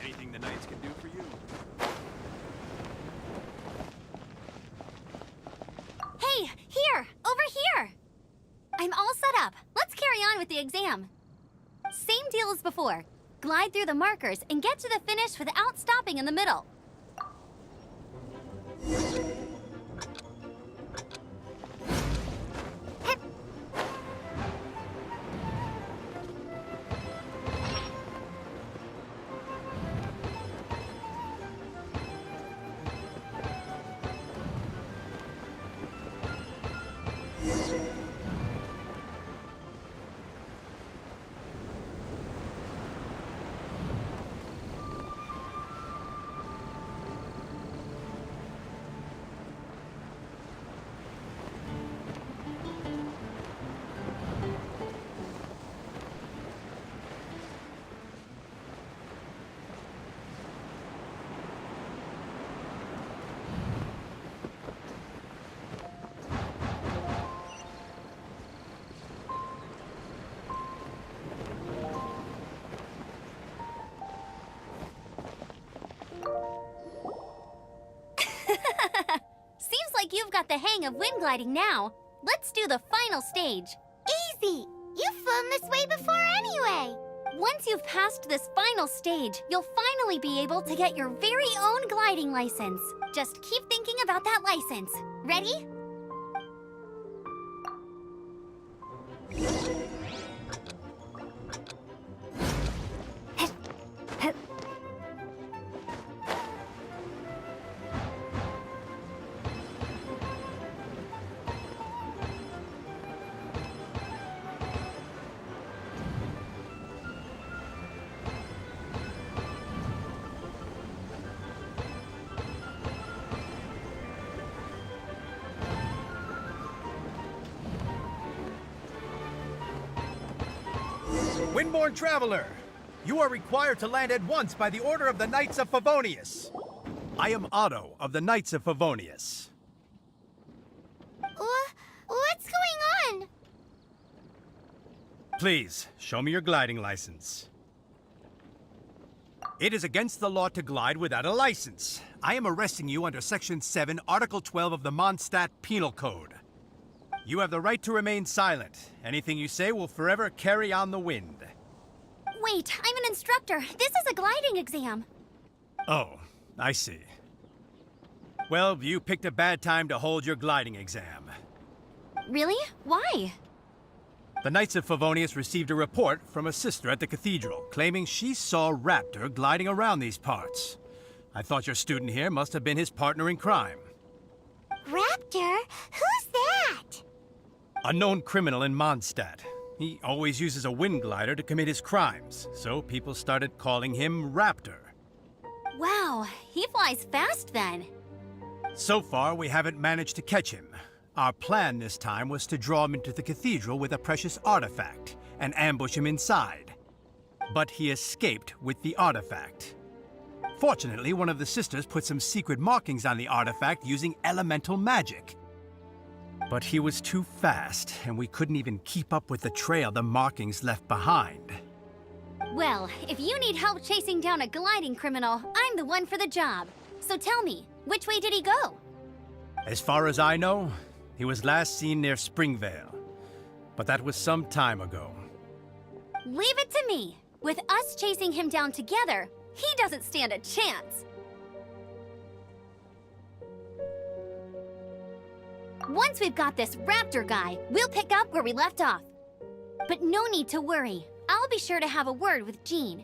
Anything the Knights can do for you? Hey, here! Over here! I'm all set up. Let's carry on with the exam. Same deal as before. Glide through the markers and get to the finish without stopping in the middle. got the hang of wind gliding now. Let's do the final stage. Easy! You've flown this way before anyway! Once you've passed this final stage, you'll finally be able to get your very own gliding license. Just keep thinking about that license. Ready? Windborne Traveler, you are required to land at once by the order of the Knights of Favonius. I am Otto of the Knights of Favonius. What's going on? Please, show me your gliding license. It is against the law to glide without a license. I am arresting you under Section 7, Article 12 of the Mondstadt Penal Code. You have the right to remain silent. Anything you say will forever carry on the wind. Wait, I'm an instructor. This is a gliding exam. Oh, I see. Well, you picked a bad time to hold your gliding exam. Really? Why? The Knights of Favonius received a report from a sister at the cathedral, claiming she saw Raptor gliding around these parts. I thought your student here must have been his partner in crime. Raptor? Who's that? A known criminal in Mondstadt. He always uses a wind glider to commit his crimes, so people started calling him Raptor. Wow, he flies fast then. So far, we haven't managed to catch him. Our plan this time was to draw him into the cathedral with a precious artifact and ambush him inside. But he escaped with the artifact. Fortunately, one of the sisters put some secret markings on the artifact using elemental magic. But he was too fast, and we couldn't even keep up with the trail the markings left behind. Well, if you need help chasing down a gliding criminal, I'm the one for the job. So tell me, which way did he go? As far as I know, he was last seen near Springvale. But that was some time ago. Leave it to me. With us chasing him down together, he doesn't stand a chance. Once we've got this Raptor guy, we'll pick up where we left off. But no need to worry. I'll be sure to have a word with Jean.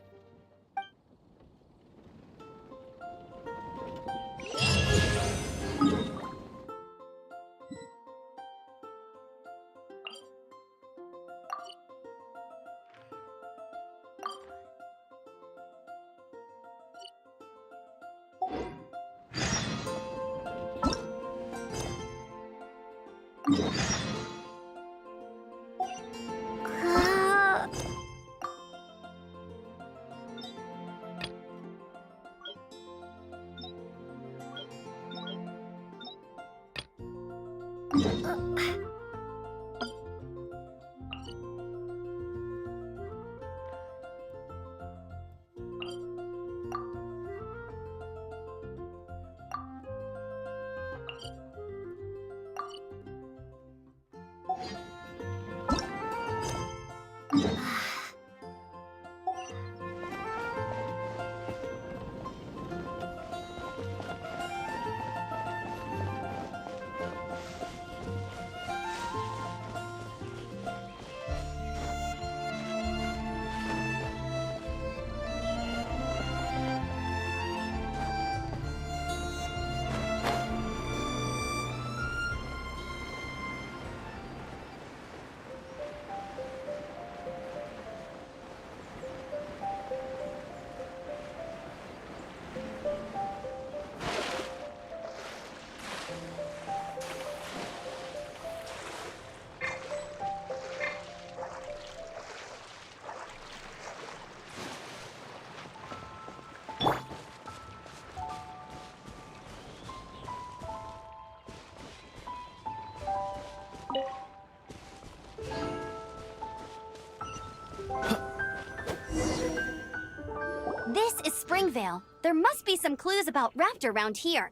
This is Springvale. There must be some clues about Raptor around here.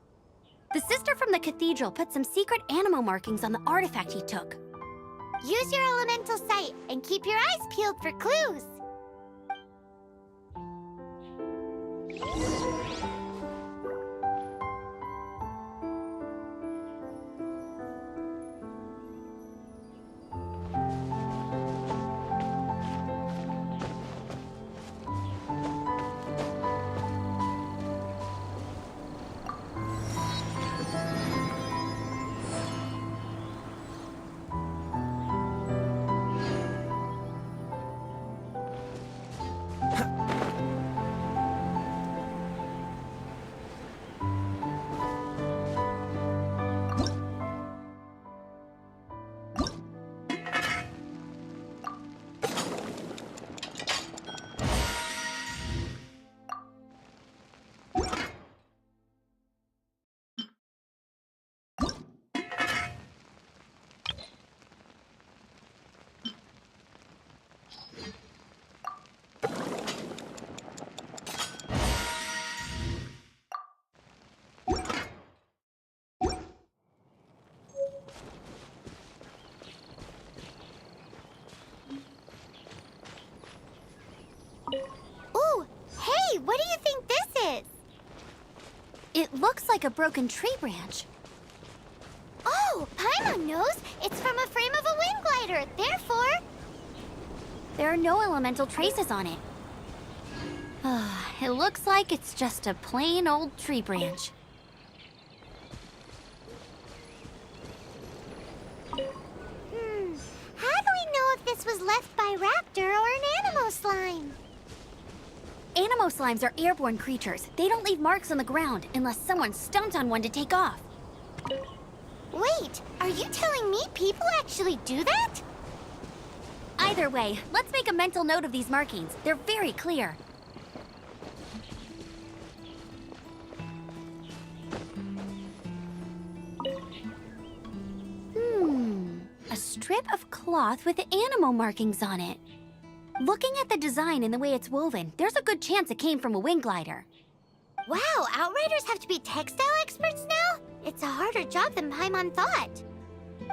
The sister from the cathedral put some secret animal markings on the artifact he took. Use your elemental sight and keep your eyes peeled for clues. Ooh, hey, what do you think this is? It looks like a broken tree branch. Oh, Paimon knows. It's from a frame of a wind glider. Therefore, There are no elemental traces on it. It looks like it's just a plain old tree branch. how do we know if this was left by Raptor or an Animo slime? Animo slimes are airborne creatures. They don't leave marks on the ground unless someone stomped on one to take off. Wait, are you telling me people actually do that? Either way, let's make a mental note of these markings. They're very clear. A strip of cloth with Animo markings on it. Looking at the design and the way it's woven, there's a good chance it came from a wind glider. Wow, Outriders have to be textile experts now? It's a harder job than Paimon thought.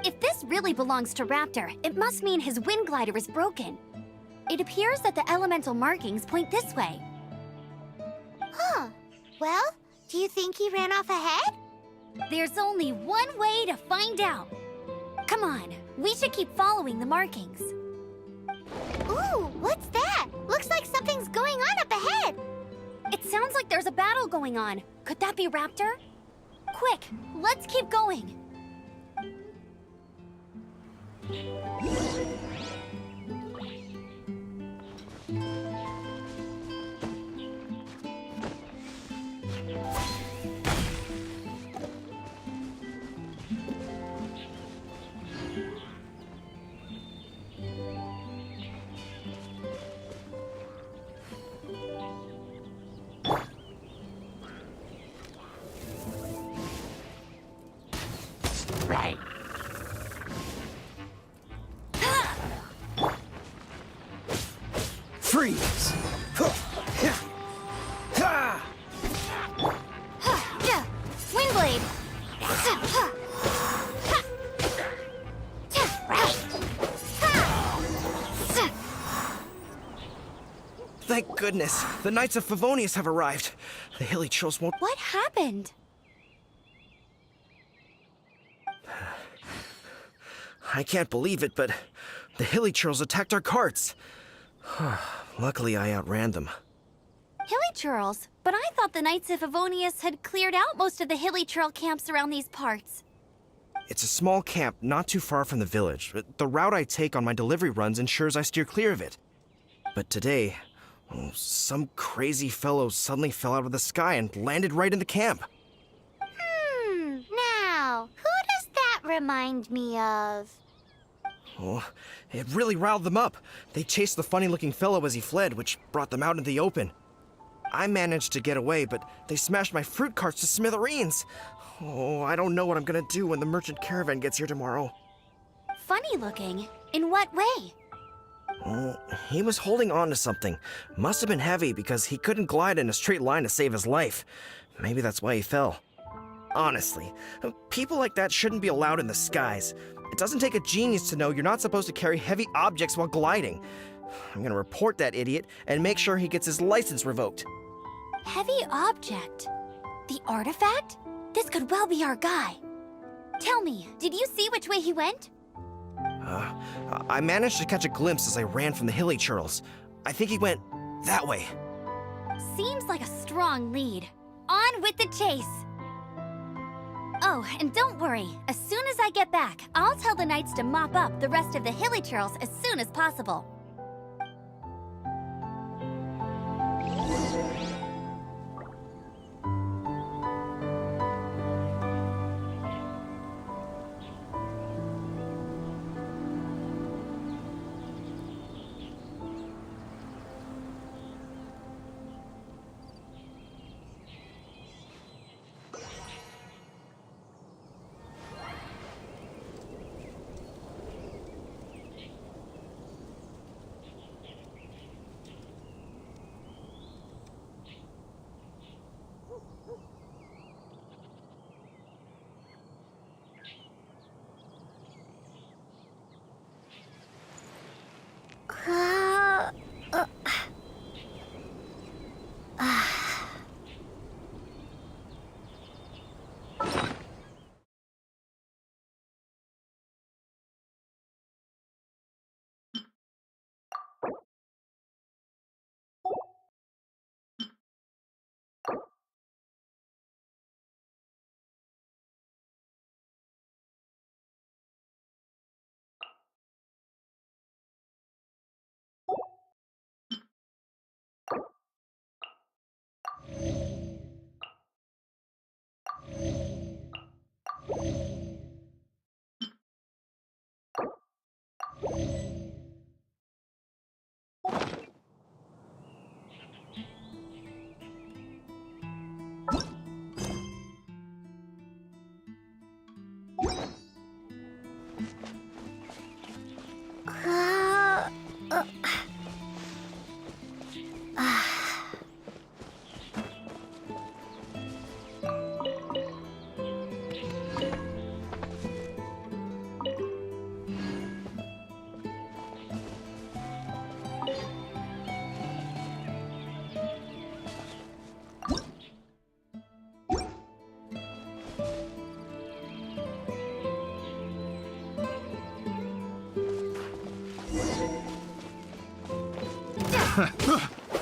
If this really belongs to Raptor, it must mean his wind glider is broken. It appears that the elemental markings point this way. Huh. Well, do you think he ran off ahead? There's only one way to find out. Come on, we should keep following the markings. Ooh, what's that? Looks like something's going on up ahead. It sounds like there's a battle going on. Could that be Raptor? Quick, let's keep going. Right. Freeze! Windblade! Thank goodness, the Knights of Favonius have arrived. The hilly trolls won't... What happened? I can't believe it, but the hilly trolls attacked our carts. Luckily, I outran them. Hilly churls? But I thought the Knights of Favonius had cleared out most of the hilly churl camps around these parts. It's a small camp not too far from the village. The route I take on my delivery runs ensures I steer clear of it. But today, some crazy fellow suddenly fell out of the sky and landed right in the camp. Now, who does that remind me of? Oh, it really riled them up. They chased the funny-looking fellow as he fled, which brought them out into the open. I managed to get away, but they smashed my fruit carts to smithereens. Oh, I don't know what I'm gonna do when the merchant caravan gets here tomorrow. Funny looking? In what way? Oh, he was holding on to something. Must have been heavy because he couldn't glide in a straight line to save his life. Maybe that's why he fell. Honestly, people like that shouldn't be allowed in the skies. It doesn't take a genius to know you're not supposed to carry heavy objects while gliding. I'm gonna report that idiot and make sure he gets his license revoked. Heavy object? The artifact? This could well be our guy. Tell me, did you see which way he went? I managed to catch a glimpse as I ran from the hilly churls. I think he went that way. Seems like a strong lead. On with the chase! Oh, and don't worry. As soon as I get back, I'll tell the knights to mop up the rest of the hilly churls as soon as possible.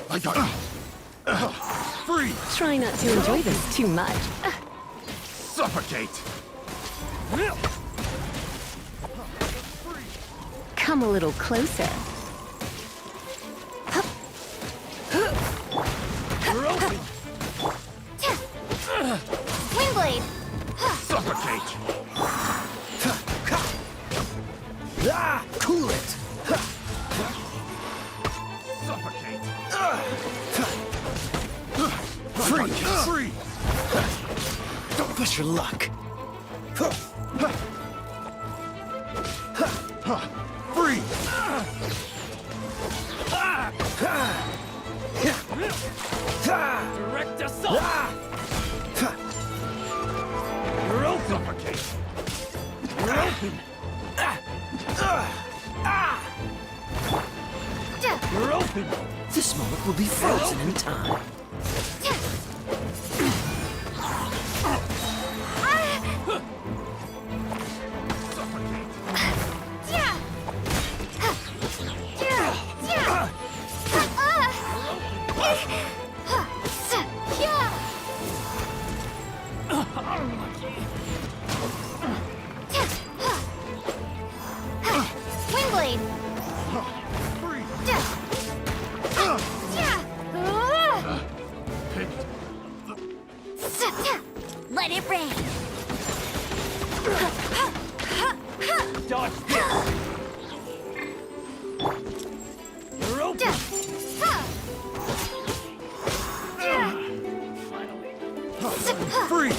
I got it. Free! Try not to enjoy this too much. Suffocate! Come a little closer. You're open! Windblade! Suffocate! Cool it! Suffocate! Free! Free! Don't push your luck. Free! Direct assault! You're open! Suffocate! You're open! You're open! This moment will be frozen in time. Windblade! Free! Let it rain! Dodge this! You're open! Free!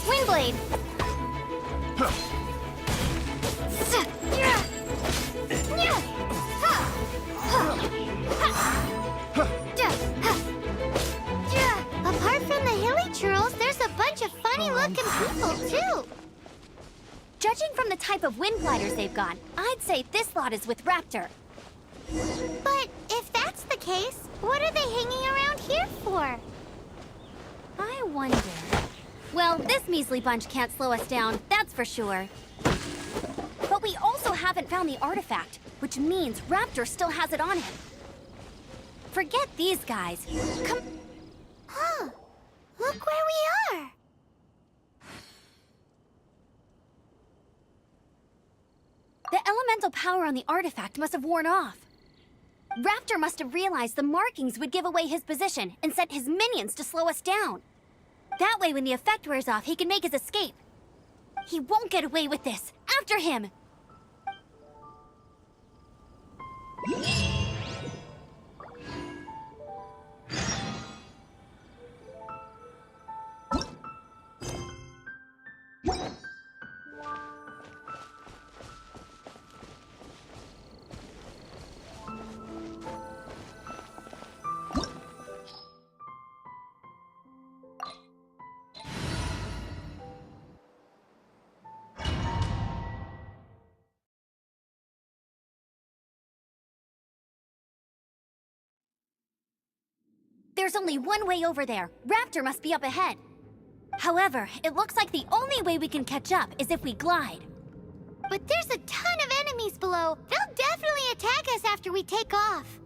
Windblade! Judging from the type of wind gliders they've got, I'd say this lot is with Raptor. But if that's the case, what are they hanging around here for? I wonder... Well, this measly bunch can't slow us down, that's for sure. But we also haven't found the artifact, which means Raptor still has it on him. Forget these guys. Come... Huh. Look where we are. The elemental power on the artifact must have worn off. Raptor must have realized the markings would give away his position and sent his minions to slow us down. That way, when the effect wears off, he can make his escape. He won't get away with this. After him! There's only one way over there. Raptor must be up ahead. However, it looks like the only way we can catch up is if we glide. But there's a ton of enemies below. They'll definitely attack us after we take off.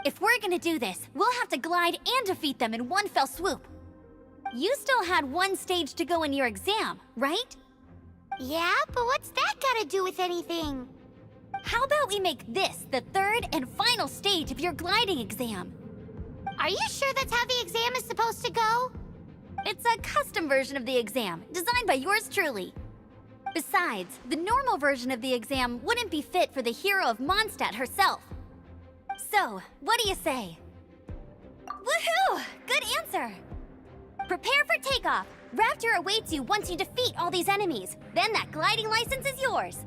If we're gonna do this, we'll have to glide and defeat them in one fell swoop. You still had one stage to go in your exam, right? Yeah, but what's that got to do with anything? How about we make this the third and final stage of your gliding exam? Are you sure that's how the exam is supposed to go? It's a custom version of the exam, designed by yours truly. Besides, the normal version of the exam wouldn't be fit for the hero of Mondstadt herself. So, what do you say? Woohoo! Good answer! Prepare for takeoff. Raptor awaits you once you defeat all these enemies. Then that gliding license is yours.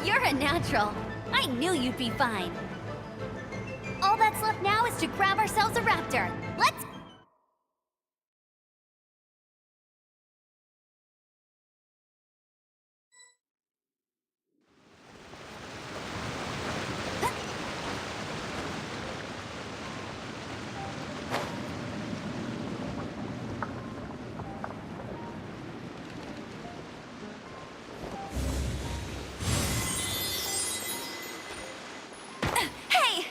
You're a natural. I knew you'd be fine. All that What's left now is to grab ourselves a raptor. Let's... Hey!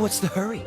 What's the hurry?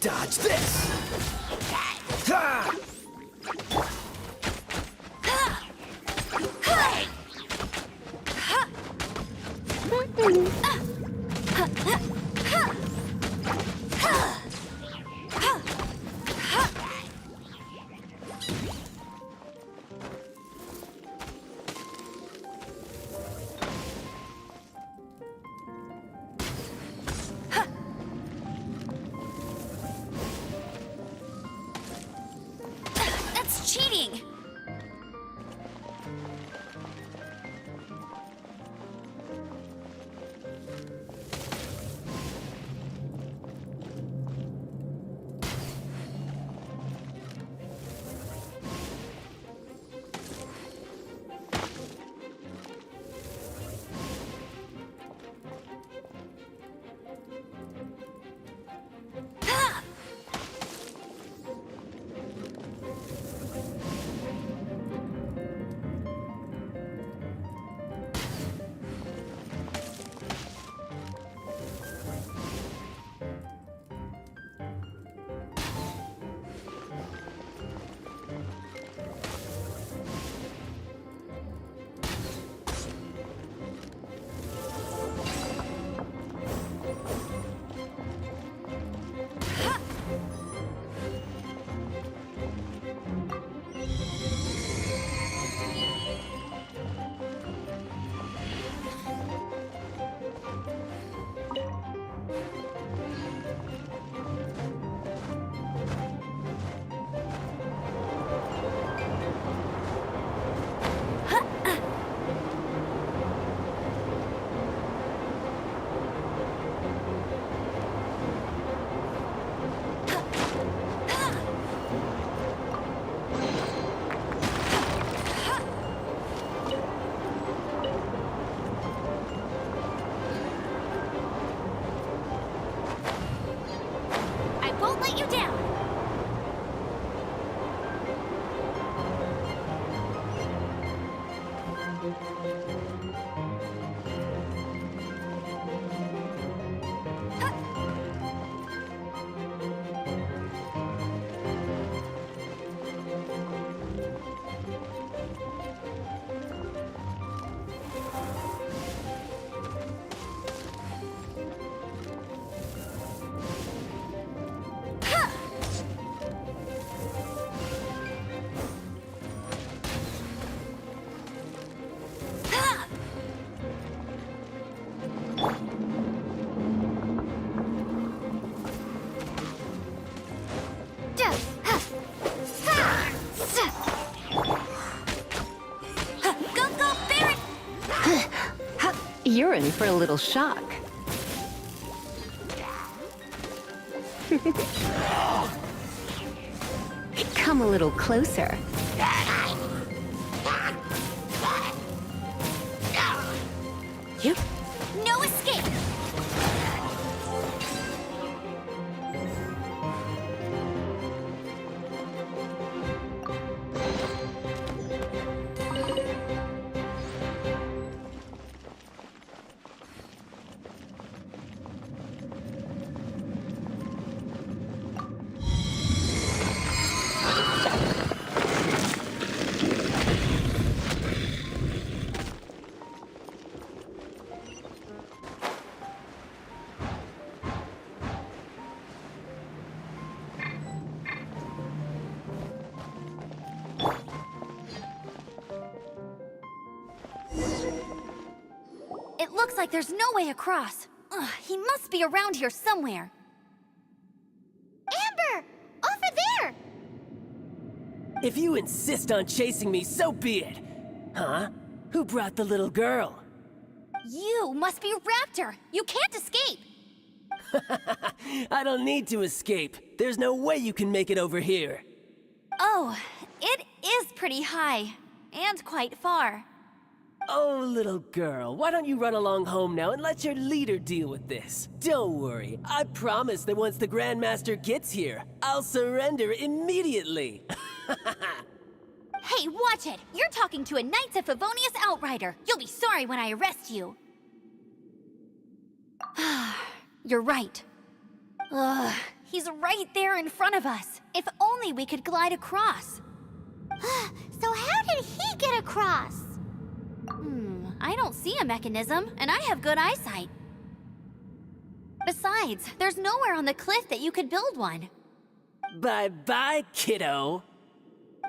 Dodge this! That's cheating! You're in for a little shock. Come a little closer. You? No escape! It looks like there's no way across. Ugh, he must be around here somewhere. Amber! Over there! If you insist on chasing me, so be it. Huh? Who brought the little girl? You must be Raptor. You can't escape. I don't need to escape. There's no way you can make it over here. Oh, it is pretty high. And quite far. Oh, little girl, why don't you run along home now and let your leader deal with this? Don't worry, I promise that once the Grandmaster gets here, I'll surrender immediately. Hey, watch it! You're talking to a Knights of Favonius outrider. You'll be sorry when I arrest you. You're right. Ugh, he's right there in front of us. If only we could glide across. So how did he get across? I don't see a mechanism, and I have good eyesight. Besides, there's nowhere on the cliff that you could build one. Bye-bye, kiddo.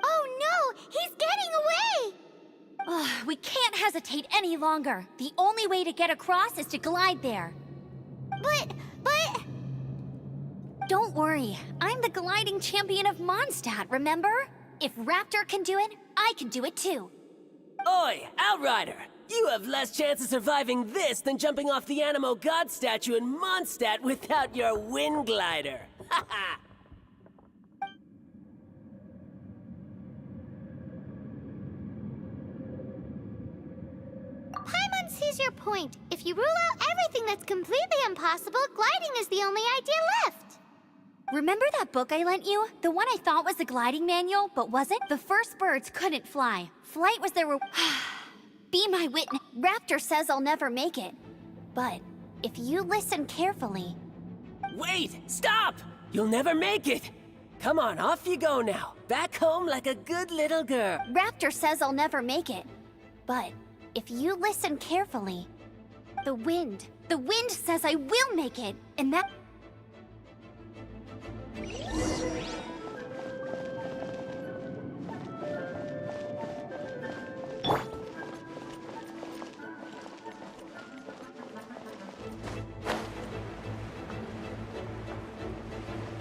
Oh no! He's getting away! Ugh, we can't hesitate any longer. The only way to get across is to glide there. But... Don't worry, I'm the gliding champion of Mondstadt, remember? If Raptor can do it, I can do it too. Oi, Outrider! You have less chance of surviving this than jumping off the Animo God statue in Mondstadt without your wind glider. Haha! Paimon sees your point. If you rule out everything that's completely impossible, gliding is the only idea left. Remember that book I lent you? The one I thought was the gliding manual, but wasn't? The first birds couldn't fly. Flight was their Be my witness. Raptor says I'll never make it. But if you listen carefully... Wait! Stop! You'll never make it! Come on, off you go now. Back home like a good little girl. Raptor says I'll never make it. But if you listen carefully... The wind says I will make it, and that...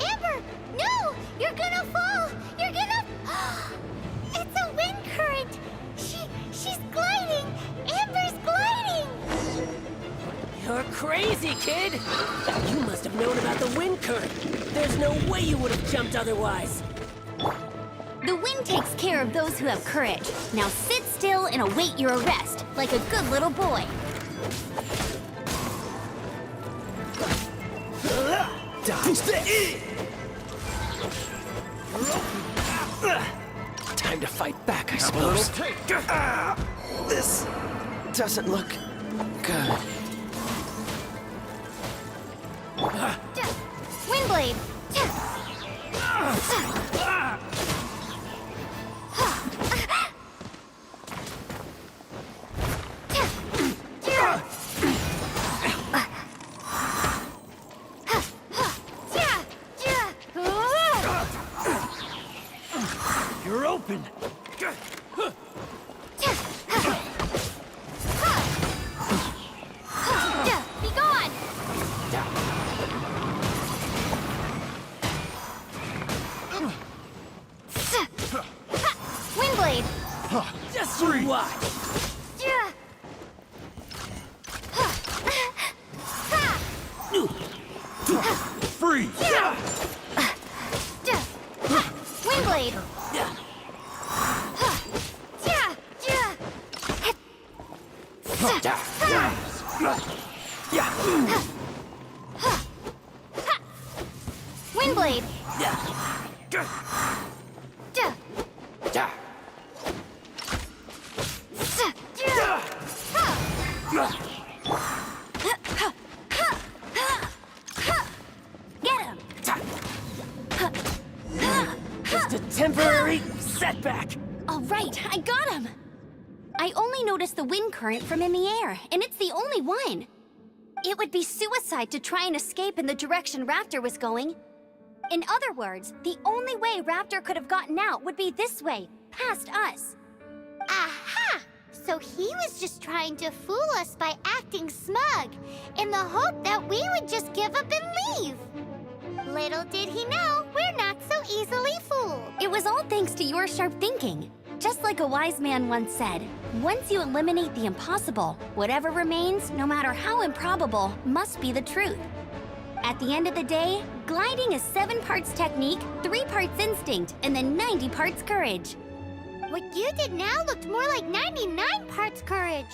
Amber! No! You're gonna fall! You're gonna... It's a wind current! She's gliding! Amber's gliding! You're crazy, kid! You must have known about the wind current. There's no way you would have jumped otherwise. The wind takes care of those who have courage. Now sit still and await your arrest, like a good little boy. Time to fight back, I suppose. This doesn't look good. Windblade! You're open! Be gone! Windblade! Just you watch! Windblade! Windblade! Get him! Just a temporary setback. All right, I got him! I only noticed the wind current from in the air, and it's the only one. It would be suicide to try and escape in the direction Raptor was going. In other words, the only way Raptor could have gotten out would be this way, past us. Aha! So he was just trying to fool us by acting smug, in the hope that we would just give up and leave. Little did he know, we're not so easily fooled. It was all thanks to your sharp thinking. Just like a wise man once said, once you eliminate the impossible, whatever remains, no matter how improbable, must be the truth. At the end of the day, gliding is 7 parts technique, 3 parts instinct, and then 90 parts courage. What you did now looked more like 99 parts courage.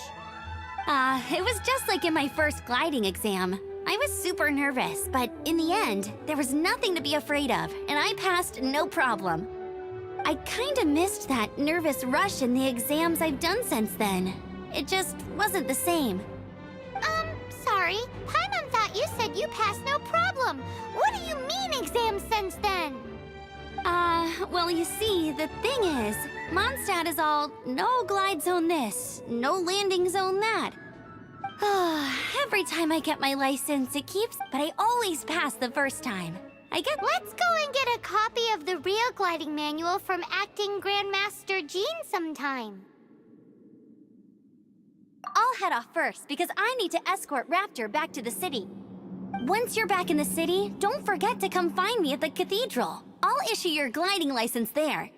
It was just like in my first gliding exam. I was super nervous, but in the end, there was nothing to be afraid of, and I passed no problem. I kinda missed that nervous rush in the exams I've done since then. It just wasn't the same. Sorry. Paimon thought you said you passed no problem. What do you mean exams since then? Well, you see, the thing is, Mondstadt is all no glide zone this, no landing zone that. Every time I get my license, it keeps, but I always pass the first time. Let's go and get a copy of the real gliding manual from Acting Grandmaster Jean sometime. I'll head off first because I need to escort Raptor back to the city. Once you're back in the city, don't forget to come find me at the cathedral. I'll issue your gliding license there.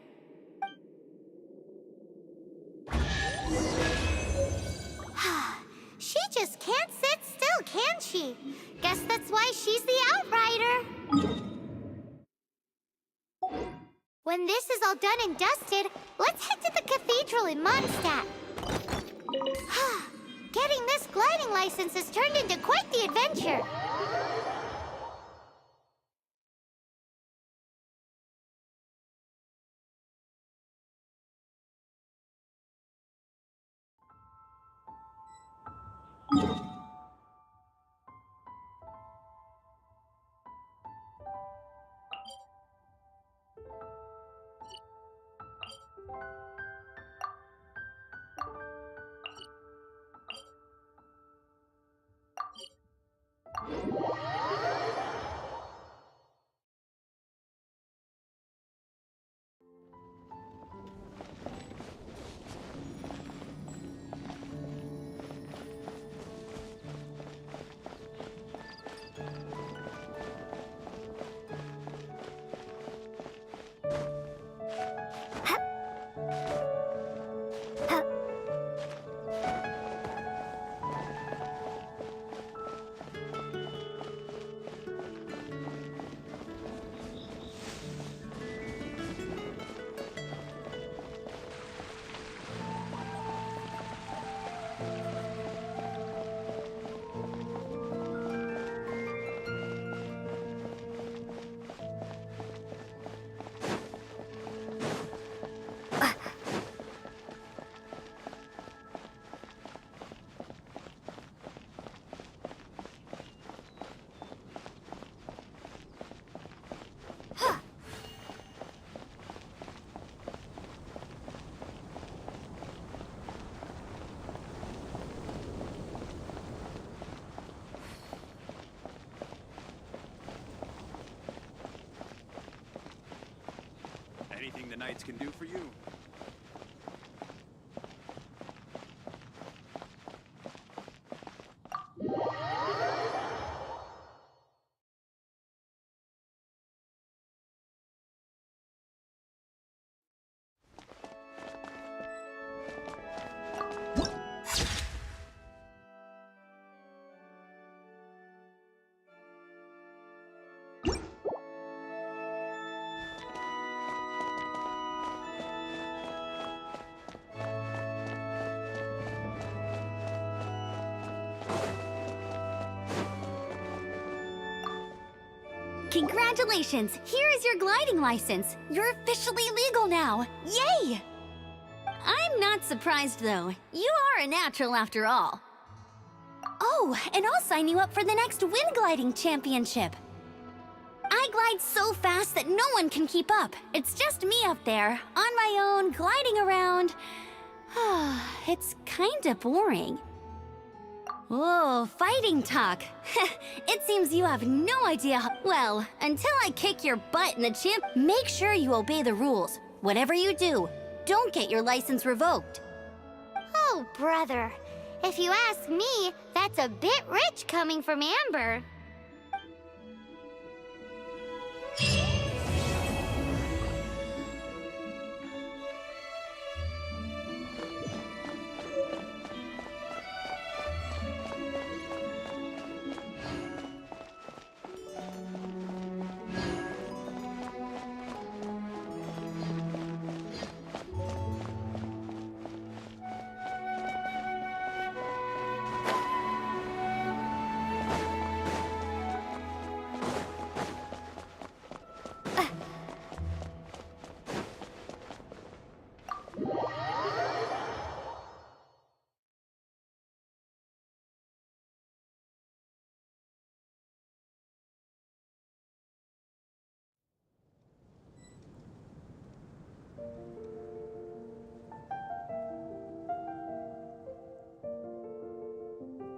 She just can't sit still, can she? Guess that's why she's the outrider. When this is all done and dusted, let's head to the cathedral in Mondstadt. Getting this gliding license has turned into quite the adventure. Anything the Knights can do for you? Congratulations! Here is your gliding license. You're officially legal now. Yay! I'm not surprised, though. You are a natural after all. Oh, and I'll sign you up for the next wind gliding championship. I glide so fast that no one can keep up. It's just me up there, on my own, gliding around. It's kinda boring. Oh, fighting talk. It seems you have no idea. Well, until I kick your butt in the champ, make sure you obey the rules. Whatever you do, don't get your license revoked. Oh, brother. If you ask me, that's a bit rich coming from Amber.